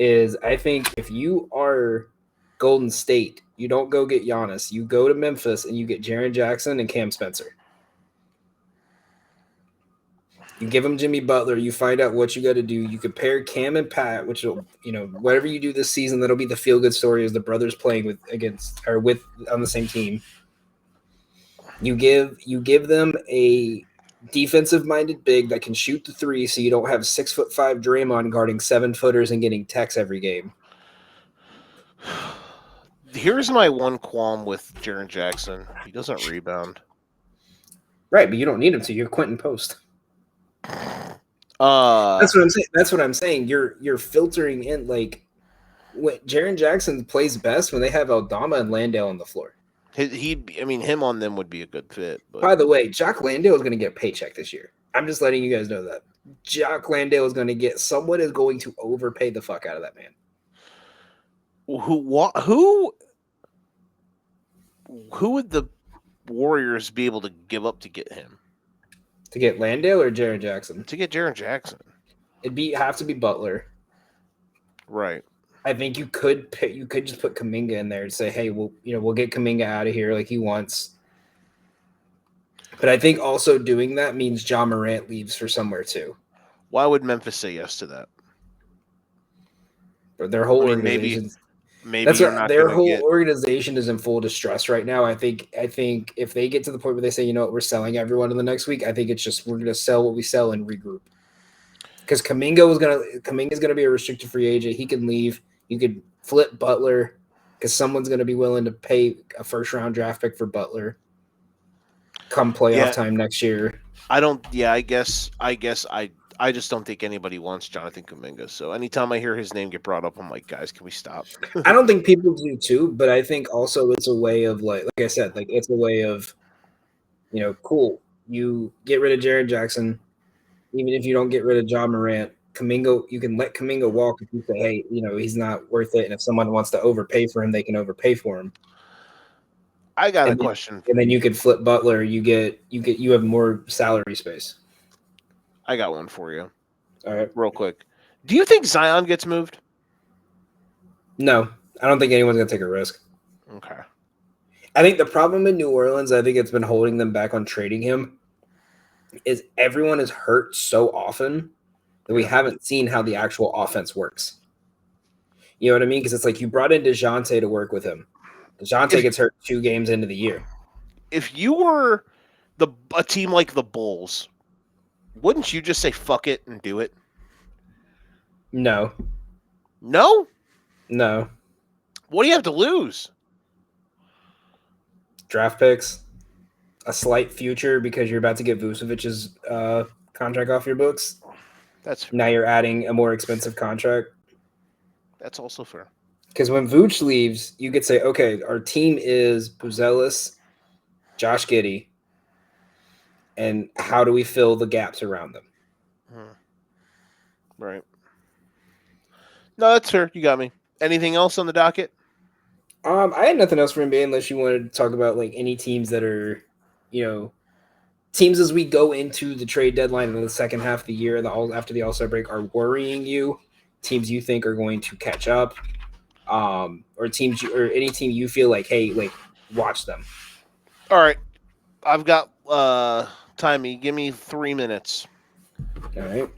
Speaker 2: I think if you are Golden State, you don't go get Giannis. You go to Memphis and you get Jaren Jackson and Cam Spencer. You give them Jimmy Butler. You find out what you got to do. You compare Cam and Pat, which will, whatever you do this season, that'll be the feel-good story as the brothers playing with on the same team. You give them a defensive-minded big that can shoot the three, so you don't have 6'5" Draymond guarding 7-footers and getting techs every game.
Speaker 1: Here's my one qualm with Jaren Jackson. He doesn't rebound.
Speaker 2: Right, but you don't need him to. You're Quentin Post.
Speaker 1: That's
Speaker 2: That's what I'm saying. That's what I'm saying. You're filtering in like when Jaren Jackson plays best when they have Aldama and Landale on the floor.
Speaker 1: him on them would be a good fit. But
Speaker 2: By the way, Jock Landale is going to get a paycheck this year. I'm just letting you guys know that. Jock Landale is going to get someone is going to overpay the fuck out of that man.
Speaker 1: who would the Warriors be able to give up to get him?
Speaker 2: To get Landale or Jaren Jackson?
Speaker 1: To get Jaren Jackson.
Speaker 2: Have to be Butler.
Speaker 1: Right.
Speaker 2: I think you could just put Kuminga in there and say, hey, we'll get Kuminga out of here like he wants. But I think also doing that means Ja Morant leaves for somewhere too.
Speaker 1: Why would Memphis say yes to that?
Speaker 2: But their whole organization.
Speaker 1: Maybe
Speaker 2: That's
Speaker 1: you're
Speaker 2: what
Speaker 1: not
Speaker 2: their
Speaker 1: gonna
Speaker 2: whole
Speaker 1: get...
Speaker 2: organization is in full distress right now. I think if they get to the point where they say, you know what, we're selling everyone in the next week, I think it's just we're gonna sell what we sell and regroup. Because Kuminga's gonna be a restricted free agent. He can leave. You could flip Butler because someone's gonna be willing to pay a first round draft pick for Butler come playoff time next year.
Speaker 1: I just don't think anybody wants Jonathan Kuminga. So anytime I hear his name get brought up, I'm like, guys, can we stop?
Speaker 2: I don't think people do too, but I think also it's a way of like I said, like it's a way of, cool. You get rid of Jaren Jackson, even if you don't get rid of Ja Morant. Kuminga, you can let Kuminga walk if you say, hey, he's not worth it, and if someone wants to overpay for him, they can overpay for him.
Speaker 1: I got a question,
Speaker 2: and then you could flip Butler. You have more salary space.
Speaker 1: I got one for you.
Speaker 2: All right,
Speaker 1: real quick. Do you think Zion gets moved?
Speaker 2: No, I don't think anyone's gonna take a risk.
Speaker 1: Okay.
Speaker 2: I think the problem in New Orleans, I think it's been holding them back on trading him, is everyone is hurt so often that we haven't seen how the actual offense works. You know what I mean? Because it's like you brought in DeJounte to work with him. DeJounte gets hurt 2 games into the year.
Speaker 1: If you were a team like the Bulls, wouldn't you just say fuck it and do it?
Speaker 2: No.
Speaker 1: No?
Speaker 2: No.
Speaker 1: What do you have to lose?
Speaker 2: Draft picks, a slight future because you're about to get Vucevic's contract off your books.
Speaker 1: That's fair.
Speaker 2: Now you're adding a more expensive contract.
Speaker 1: That's also fair.
Speaker 2: Because when Vooch leaves, you could say, okay, our team is Buzelis, Josh Giddey, and how do we fill the gaps around them?
Speaker 1: Right. No, that's fair. You got me. Anything else on the docket?
Speaker 2: I had nothing else for NBA unless you wanted to talk about like any teams that are, teams as we go into the trade deadline in the second half of the year, after the All-Star break, are worrying you. Teams you think are going to catch up, or any team you feel like, hey, like watch them.
Speaker 1: All right, I've got timey. Give me 3 minutes.
Speaker 2: All right.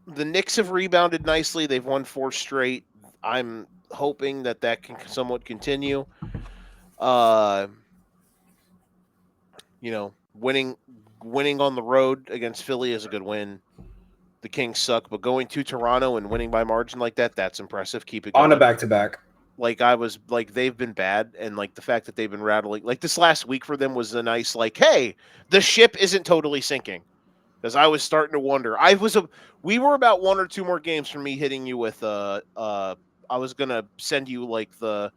Speaker 1: The Knicks have rebounded nicely. They've won 4 straight. I'm hoping that can somewhat continue. Winning on the road against Philly is a good win. The Kings suck, but going to Toronto and winning by margin like that's impressive. Keep it going.
Speaker 2: On a back-to-back.
Speaker 1: They've been bad, and the fact that they've been rattling, this last week for them was a nice, hey, the ship isn't totally sinking. Because I was starting to wonder. We were about 1 or 2 more games from me hitting you with I was gonna send you the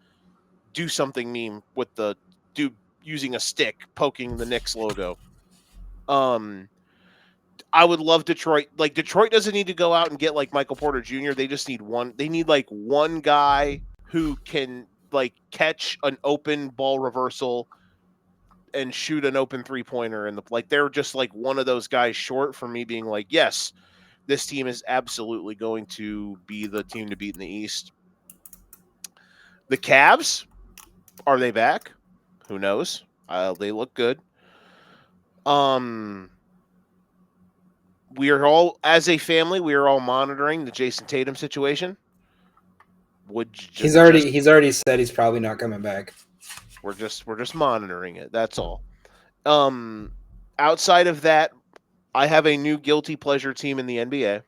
Speaker 1: do something meme with the dude using a stick poking the Knicks logo. I would love Detroit. Detroit doesn't need to go out and get Michael Porter Jr. They just need one. They need one guy who can catch an open ball reversal and shoot an open 3-pointer. And they're just one of those guys short for me being yes, this team is absolutely going to be the team to beat in the East. The Cavs, are they back? Who knows? They look good. We are all, as a family, we are all monitoring the Jason Tatum situation.
Speaker 2: He's already said he's probably not coming back.
Speaker 1: We're just monitoring it. That's all. Um, Outside of that, I have a new guilty pleasure team in the NBA.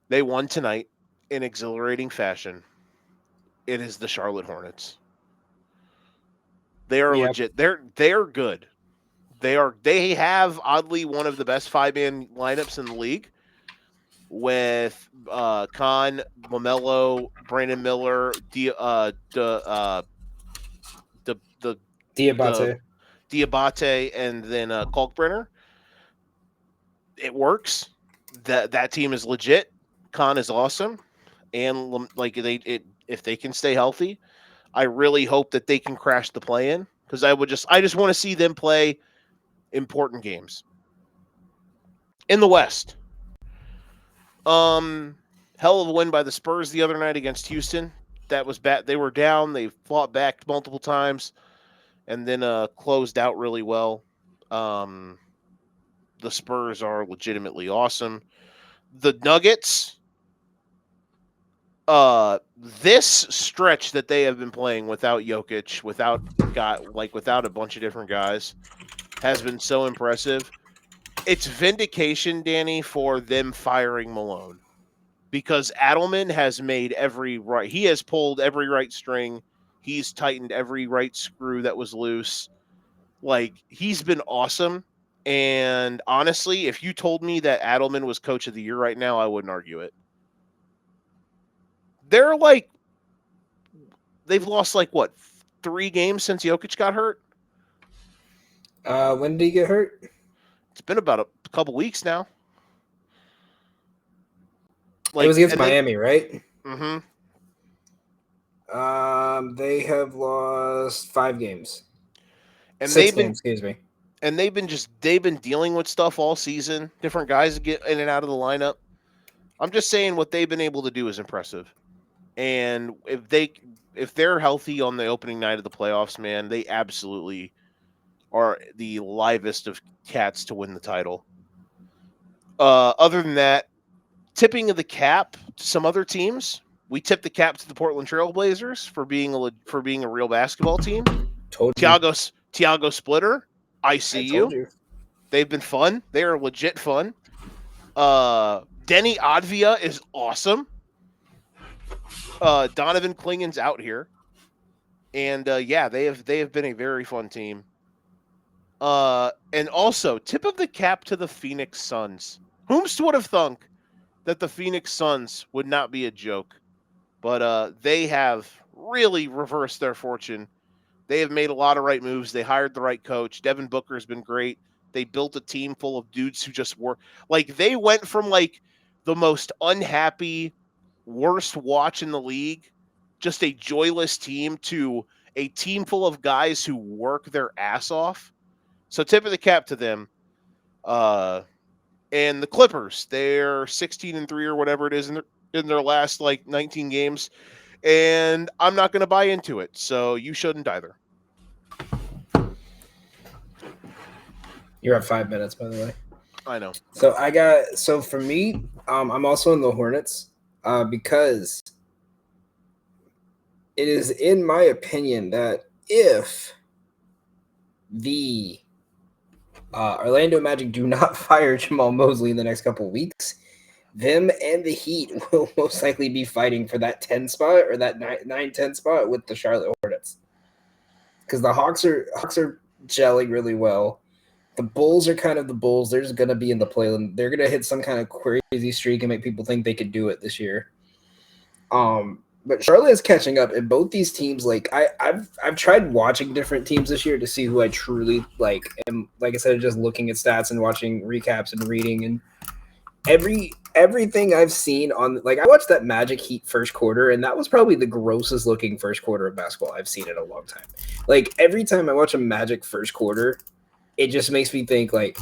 Speaker 1: They won tonight in exhilarating fashion. It is the Charlotte Hornets. They are
Speaker 2: Yeah.
Speaker 1: legit. They're good. They have oddly one of the best 5-man lineups in the league with Khan, Lamelo, Brandon Miller, the
Speaker 2: Diabate.
Speaker 1: Diabate, and then Kalkbrenner. It works. That team is legit. Khan is awesome, and if they can stay healthy, I really hope that they can crash the play-in because I just want to see them play important games in the West. Hell of a win by the Spurs the other night against Houston. That was bad. They were down. They fought back multiple times, and then closed out really well. Um, the Spurs are legitimately awesome. The Nuggets, this stretch that they have been playing without Jokic, without a bunch of different guys, has been so impressive. It's vindication, Danny, for them firing Malone because Adelman has made every right. He has pulled every right string. He's tightened every right screw that was loose. Like he's been awesome. And honestly, if you told me that Adelman was coach of the year right now, I wouldn't argue it. They're like they've lost like what 3 games since Jokic got hurt.
Speaker 2: When did he get hurt?
Speaker 1: It's been about a couple weeks now.
Speaker 2: It was against
Speaker 1: and they,
Speaker 2: Miami, right?
Speaker 1: mm-hmm.
Speaker 2: They have lost 5 games.
Speaker 1: And
Speaker 2: 6 games, excuse me.
Speaker 1: And they've been dealing with stuff all season. Different guys get in and out of the lineup. I'm just saying what they've been able to do is impressive. And if they're healthy on the opening night of the playoffs, man, they absolutely are the livest of cats to win the title. Other than that, tipping of the cap to some other teams. We tipped the cap to the Portland Trailblazers for being a real basketball team.
Speaker 2: Told you.
Speaker 1: Tiago Splitter, I see
Speaker 2: I told you.
Speaker 1: They've been fun. They are legit fun. Denny Advia is awesome. Donovan Klingen's out here, and they have been a very fun team. And also tip of the cap to the Phoenix Suns. Whomst would have thunk that the Phoenix Suns would not be a joke, but they have really reversed their fortune. They have made a lot of right moves. They hired the right coach. Devin Booker has been great. They built a team full of dudes who just were like they went from like the most unhappy, worst watch in the league, just a joyless team to a team full of guys who work their ass off. So tip of the cap to them. And the Clippers, they're 16-3 or whatever it is in their last like 19 games, and I'm not going to buy into it. So you shouldn't either.
Speaker 2: You're at 5 minutes, by the way.
Speaker 1: I know.
Speaker 2: So for me, I'm also in the Hornets because it is in my opinion that if the Orlando Magic do not fire Jamal Mosley in the next couple of weeks, them and the Heat will most likely be fighting for that 10 spot or that 9-10 spot with the Charlotte Hornets. Because the Hawks are gelling really well. The Bulls are kind of the Bulls. They're just going to be in the play. They're going to hit some kind of crazy streak and make people think they could do it this year. But Charlotte is catching up, and both these teams, like I've tried watching different teams this year to see who I truly like. And like I said, just looking at stats and watching recaps and reading, and everything I've seen on like I watched that Magic Heat first quarter, and that was probably the grossest looking first quarter of basketball I've seen in a long time. Like every time I watch a Magic first quarter, it just makes me think like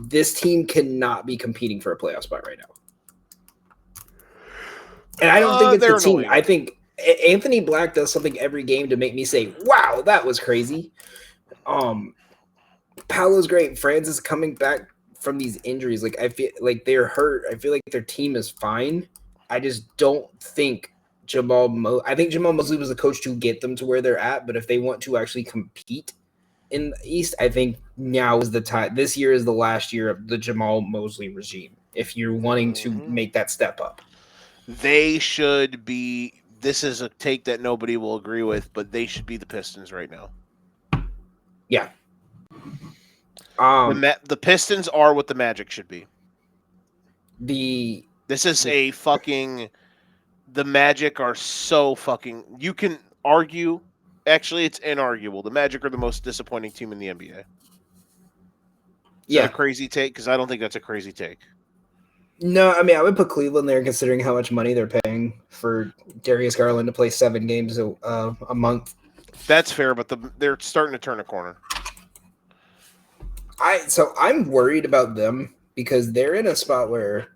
Speaker 2: this team cannot be competing for a playoff spot right now. And I don't think it's the team. I think Anthony Black does something every game to make me say, wow, that was crazy. Paolo's great. Franz is coming back from these injuries. Like I feel like they're hurt. I feel like their team is fine. I just don't think I think Jamal Mosley was the coach to get them to where they're at, but if they want to actually compete in the East, I think now is the time. This year is the last year of the Jamal Mosley regime. If you're wanting to make that step up,
Speaker 1: they should be. This is a take that nobody will agree with, but they should be the Pistons right now.
Speaker 2: Yeah.
Speaker 1: The Pistons are what the Magic should be. This is a fucking. The Magic are so fucking. You can argue. Actually, it's inarguable. The Magic are the most disappointing team in the NBA. Is that a crazy take? Because I don't think that's a crazy take.
Speaker 2: No, I mean, I would put Cleveland there considering how much money they're paying for Darius Garland to play 7 games a month.
Speaker 1: That's fair, but they're starting to turn a corner.
Speaker 2: So I'm worried about them because they're in a spot where,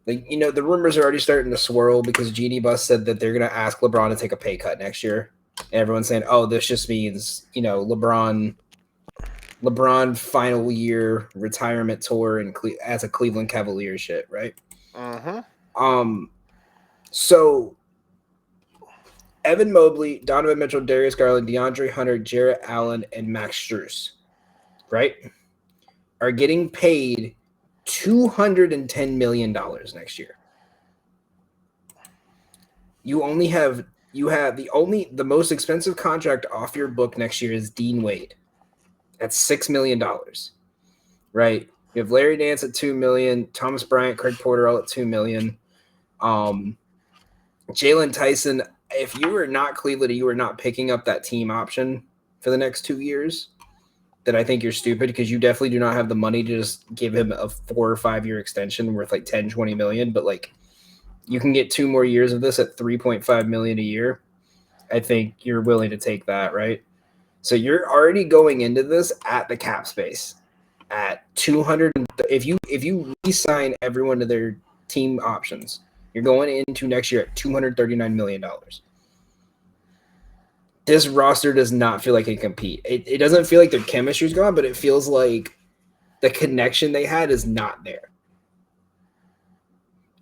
Speaker 2: like, the rumors are already starting to swirl because Jeannie Buss said that they're going to ask LeBron to take a pay cut next year. And everyone's saying, oh, this just means, LeBron final year retirement tour and as a Cleveland Cavaliers shit, right? So Evan Mobley, Donovan Mitchell, Darius Garland, DeAndre Hunter, Jarrett Allen, and Max Strus, right, are getting paid $210 million next year. The most expensive contract off your book next year is Dean Wade. That's $6 million, right? You have Larry Nance at $2 million, Thomas Bryant, Craig Porter all at $2 million. Jalen Tyson, if you are not Cleveland, you are not picking up that team option for the next 2 years, then I think you're stupid because you definitely do not have the money to just give him a 4 or 5 year extension worth like 10, 20 million. But like you can get 2 more years of this at 3.5 million a year. I think you're willing to take that, right? So you're already going into this at the cap space at 200. If you re-sign everyone to their team options, you're going into next year at $239 million. This roster does not feel like it can compete. It doesn't feel like their chemistry's gone, but it feels like the connection they had is not there.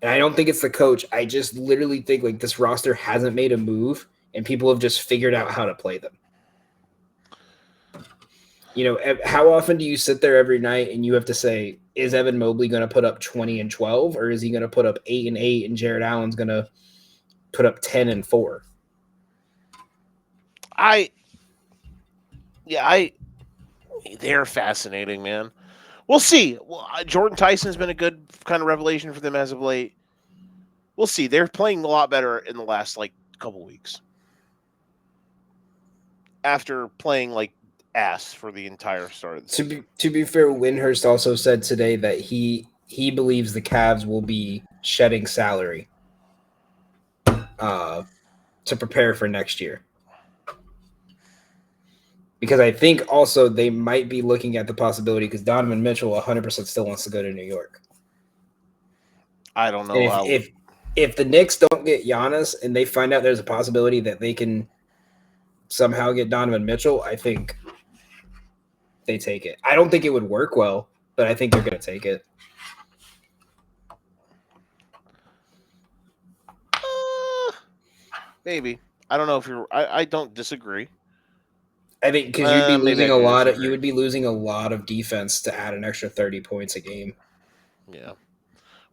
Speaker 2: And I don't think it's the coach. I just literally think like this roster hasn't made a move and people have just figured out how to play them. How often do you sit there every night and you have to say, is Evan Mobley going to put up 20 and 12 or is he going to put up 8 and 8 and Jarrett Allen's going to put up 10 and 4?
Speaker 1: They're fascinating, man. We'll see. Well, Jordan Tyson's been a good kind of revelation for them as of late. We'll see. They're playing a lot better in the last couple weeks. After playing ass for the entire start of the season.
Speaker 2: To be fair, Windhurst also said today that he believes the Cavs will be shedding salary to prepare for next year. Because I think also they might be looking at the possibility because Donovan Mitchell 100% still wants to go to New York.
Speaker 1: I don't know
Speaker 2: if the Knicks don't get Giannis and they find out there's a possibility that they can somehow get Donovan Mitchell, I think they take it. I don't think it would work well, but I think they're going to take it.
Speaker 1: Maybe. I don't know if you're. I don't disagree.
Speaker 2: I think because you'd be losing a lot. You would be losing a lot of defense to add an extra 30 points a game.
Speaker 1: Yeah,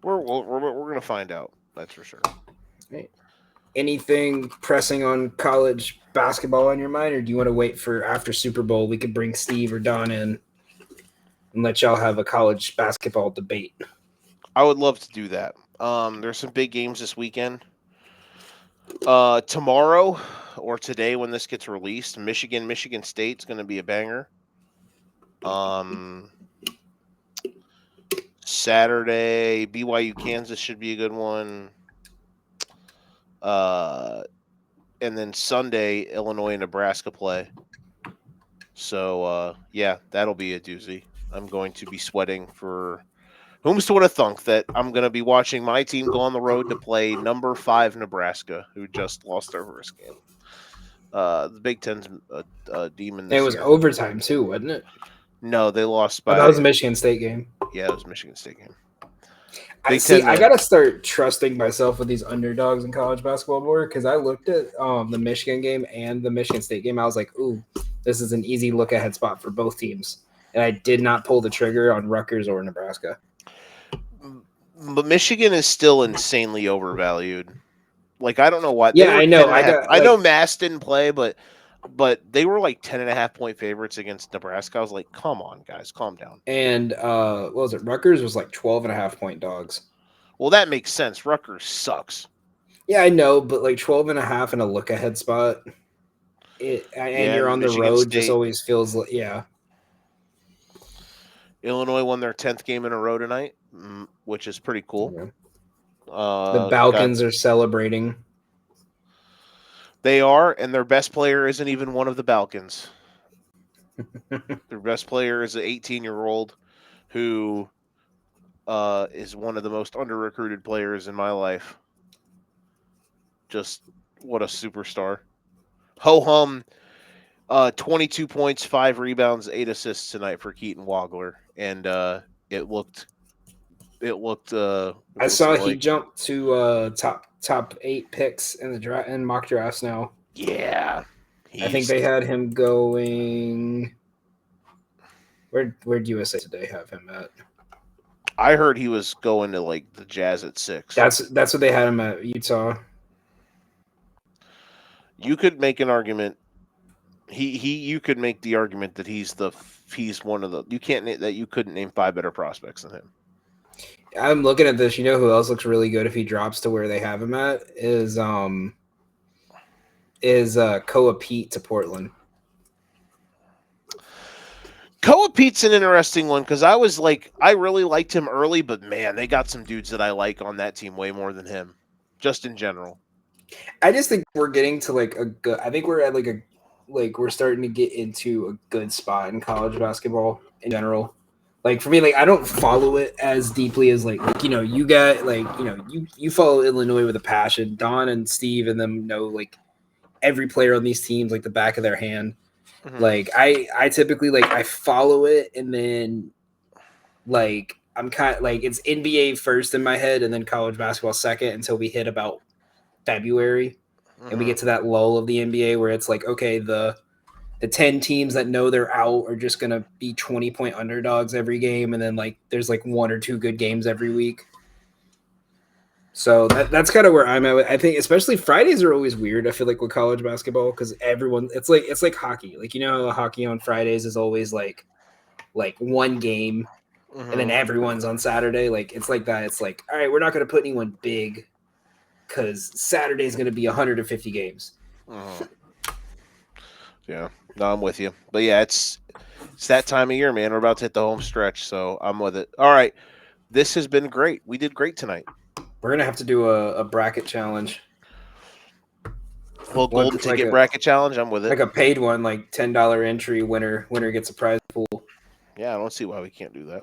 Speaker 1: we're going to find out. That's for sure.
Speaker 2: Right. Anything pressing on college basketball on your mind, or do you want to wait for after Super Bowl? We could bring Steve or Don in and let y'all have a college basketball debate.
Speaker 1: I would love to do that. There's some big games this weekend. Tomorrow or today when this gets released, Michigan State's going to be a banger. Saturday, BYU Kansas should be a good one. And then Sunday, Illinois and Nebraska play. So, that'll be a doozy. I'm going to be sweating for whom's to would have thunk that I'm going to be watching my team go on the road to play number 5 Nebraska, who just lost their first game. The Big Ten's a demon this year.
Speaker 2: It was overtime, too, wasn't it?
Speaker 1: No, they lost by...
Speaker 2: that was a Michigan State game.
Speaker 1: Yeah, it was a Michigan State game.
Speaker 2: I gotta start trusting myself with these underdogs in college basketball more because I looked at the Michigan game and the Michigan State game. I was like, ooh, this is an easy look ahead spot for both teams, and I did not pull the trigger on Rutgers or Nebraska.
Speaker 1: But Michigan is still insanely overvalued. Like, I don't know why.
Speaker 2: Yeah, I know.
Speaker 1: I know Mass didn't play, but they were like 10.5-point favorites against Nebraska. I was like, come on, guys, calm down.
Speaker 2: And what was it? Rutgers was like 12.5-point dogs.
Speaker 1: Well, that makes sense. Rutgers sucks.
Speaker 2: Yeah, I know, but like 12.5 in a look ahead spot, and you're on the
Speaker 1: Michigan
Speaker 2: road,
Speaker 1: State
Speaker 2: just always feels like, yeah.
Speaker 1: Illinois won their 10th game in a row tonight, which is pretty cool.
Speaker 2: Yeah. The Balkans are celebrating.
Speaker 1: They are, and their best player isn't even one of the Balkans. Their best player is an 18-year-old who is one of the most under-recruited players in my life. Just what a superstar. Ho-hum, 22 points, 5 rebounds, 8 assists tonight for Keaton Wagler, and it looked.
Speaker 2: I saw he jumped to top 8 picks in the draft and mock drafts now.
Speaker 1: Yeah,
Speaker 2: I think they had him going. Where'd USA Today have him at?
Speaker 1: I heard he was going to like the Jazz at 6.
Speaker 2: That's what they had him at, Utah.
Speaker 1: You could make an argument. You could make the argument that he's one of the you couldn't name 5 better prospects than him.
Speaker 2: I'm looking at this. You know who else looks really good if he drops to where they have him at is Koa Pete to Portland.
Speaker 1: Koa Pete's an interesting one because I really liked him early, but man, they got some dudes that I like on that team way more than him, just in general.
Speaker 2: I just think we're getting to like a good. I think we're at we're starting to get into a good spot in college basketball in general. Like for me, like I don't follow it as deeply as you got you follow Illinois with a passion. Don and Steve and them know like every player on these teams like the back of their hand. Mm-hmm. Like I typically I follow it and then like I'm kind of like it's NBA first in my head and then college basketball second until we hit about February and we get to that lull of the NBA where it's like, okay, the 10 teams that know they're out are just going to be 20-point underdogs every game. And then there's 1 or 2 good games every week. So that's kind of where I'm at. I think especially Fridays are always weird. I feel like with college basketball, because everyone, it's like hockey. Like, how hockey on Fridays is always like one game and then everyone's on Saturday. Like, it's like that. It's like, all right, we're not going to put anyone big because Saturday is going to be 150 games.
Speaker 1: Yeah, no, I'm with you. But yeah, it's that time of year, man. We're about to hit the home stretch, so I'm with it. All right, this has been great. We did great tonight.
Speaker 2: We're going to have to do a bracket challenge.
Speaker 1: Well, golden ticket bracket challenge, I'm with it.
Speaker 2: Like a paid one, like $10 entry, winner gets a prize pool. Yeah,
Speaker 1: I don't see why we can't do that.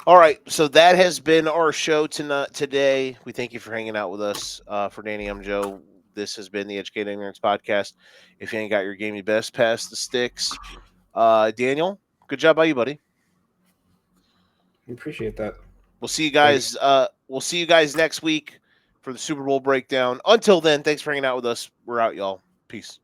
Speaker 1: All right, so that has been our show today. We thank you for hanging out with us. For Danny, I'm Joe. This has been the Educated Ignorance Podcast. If you ain't got your game, you best pass the sticks. Daniel, good job by you, buddy.
Speaker 2: I appreciate that.
Speaker 1: We'll see you guys. We'll see you guys next week for the Super Bowl breakdown. Until then, thanks for hanging out with us. We're out, y'all. Peace.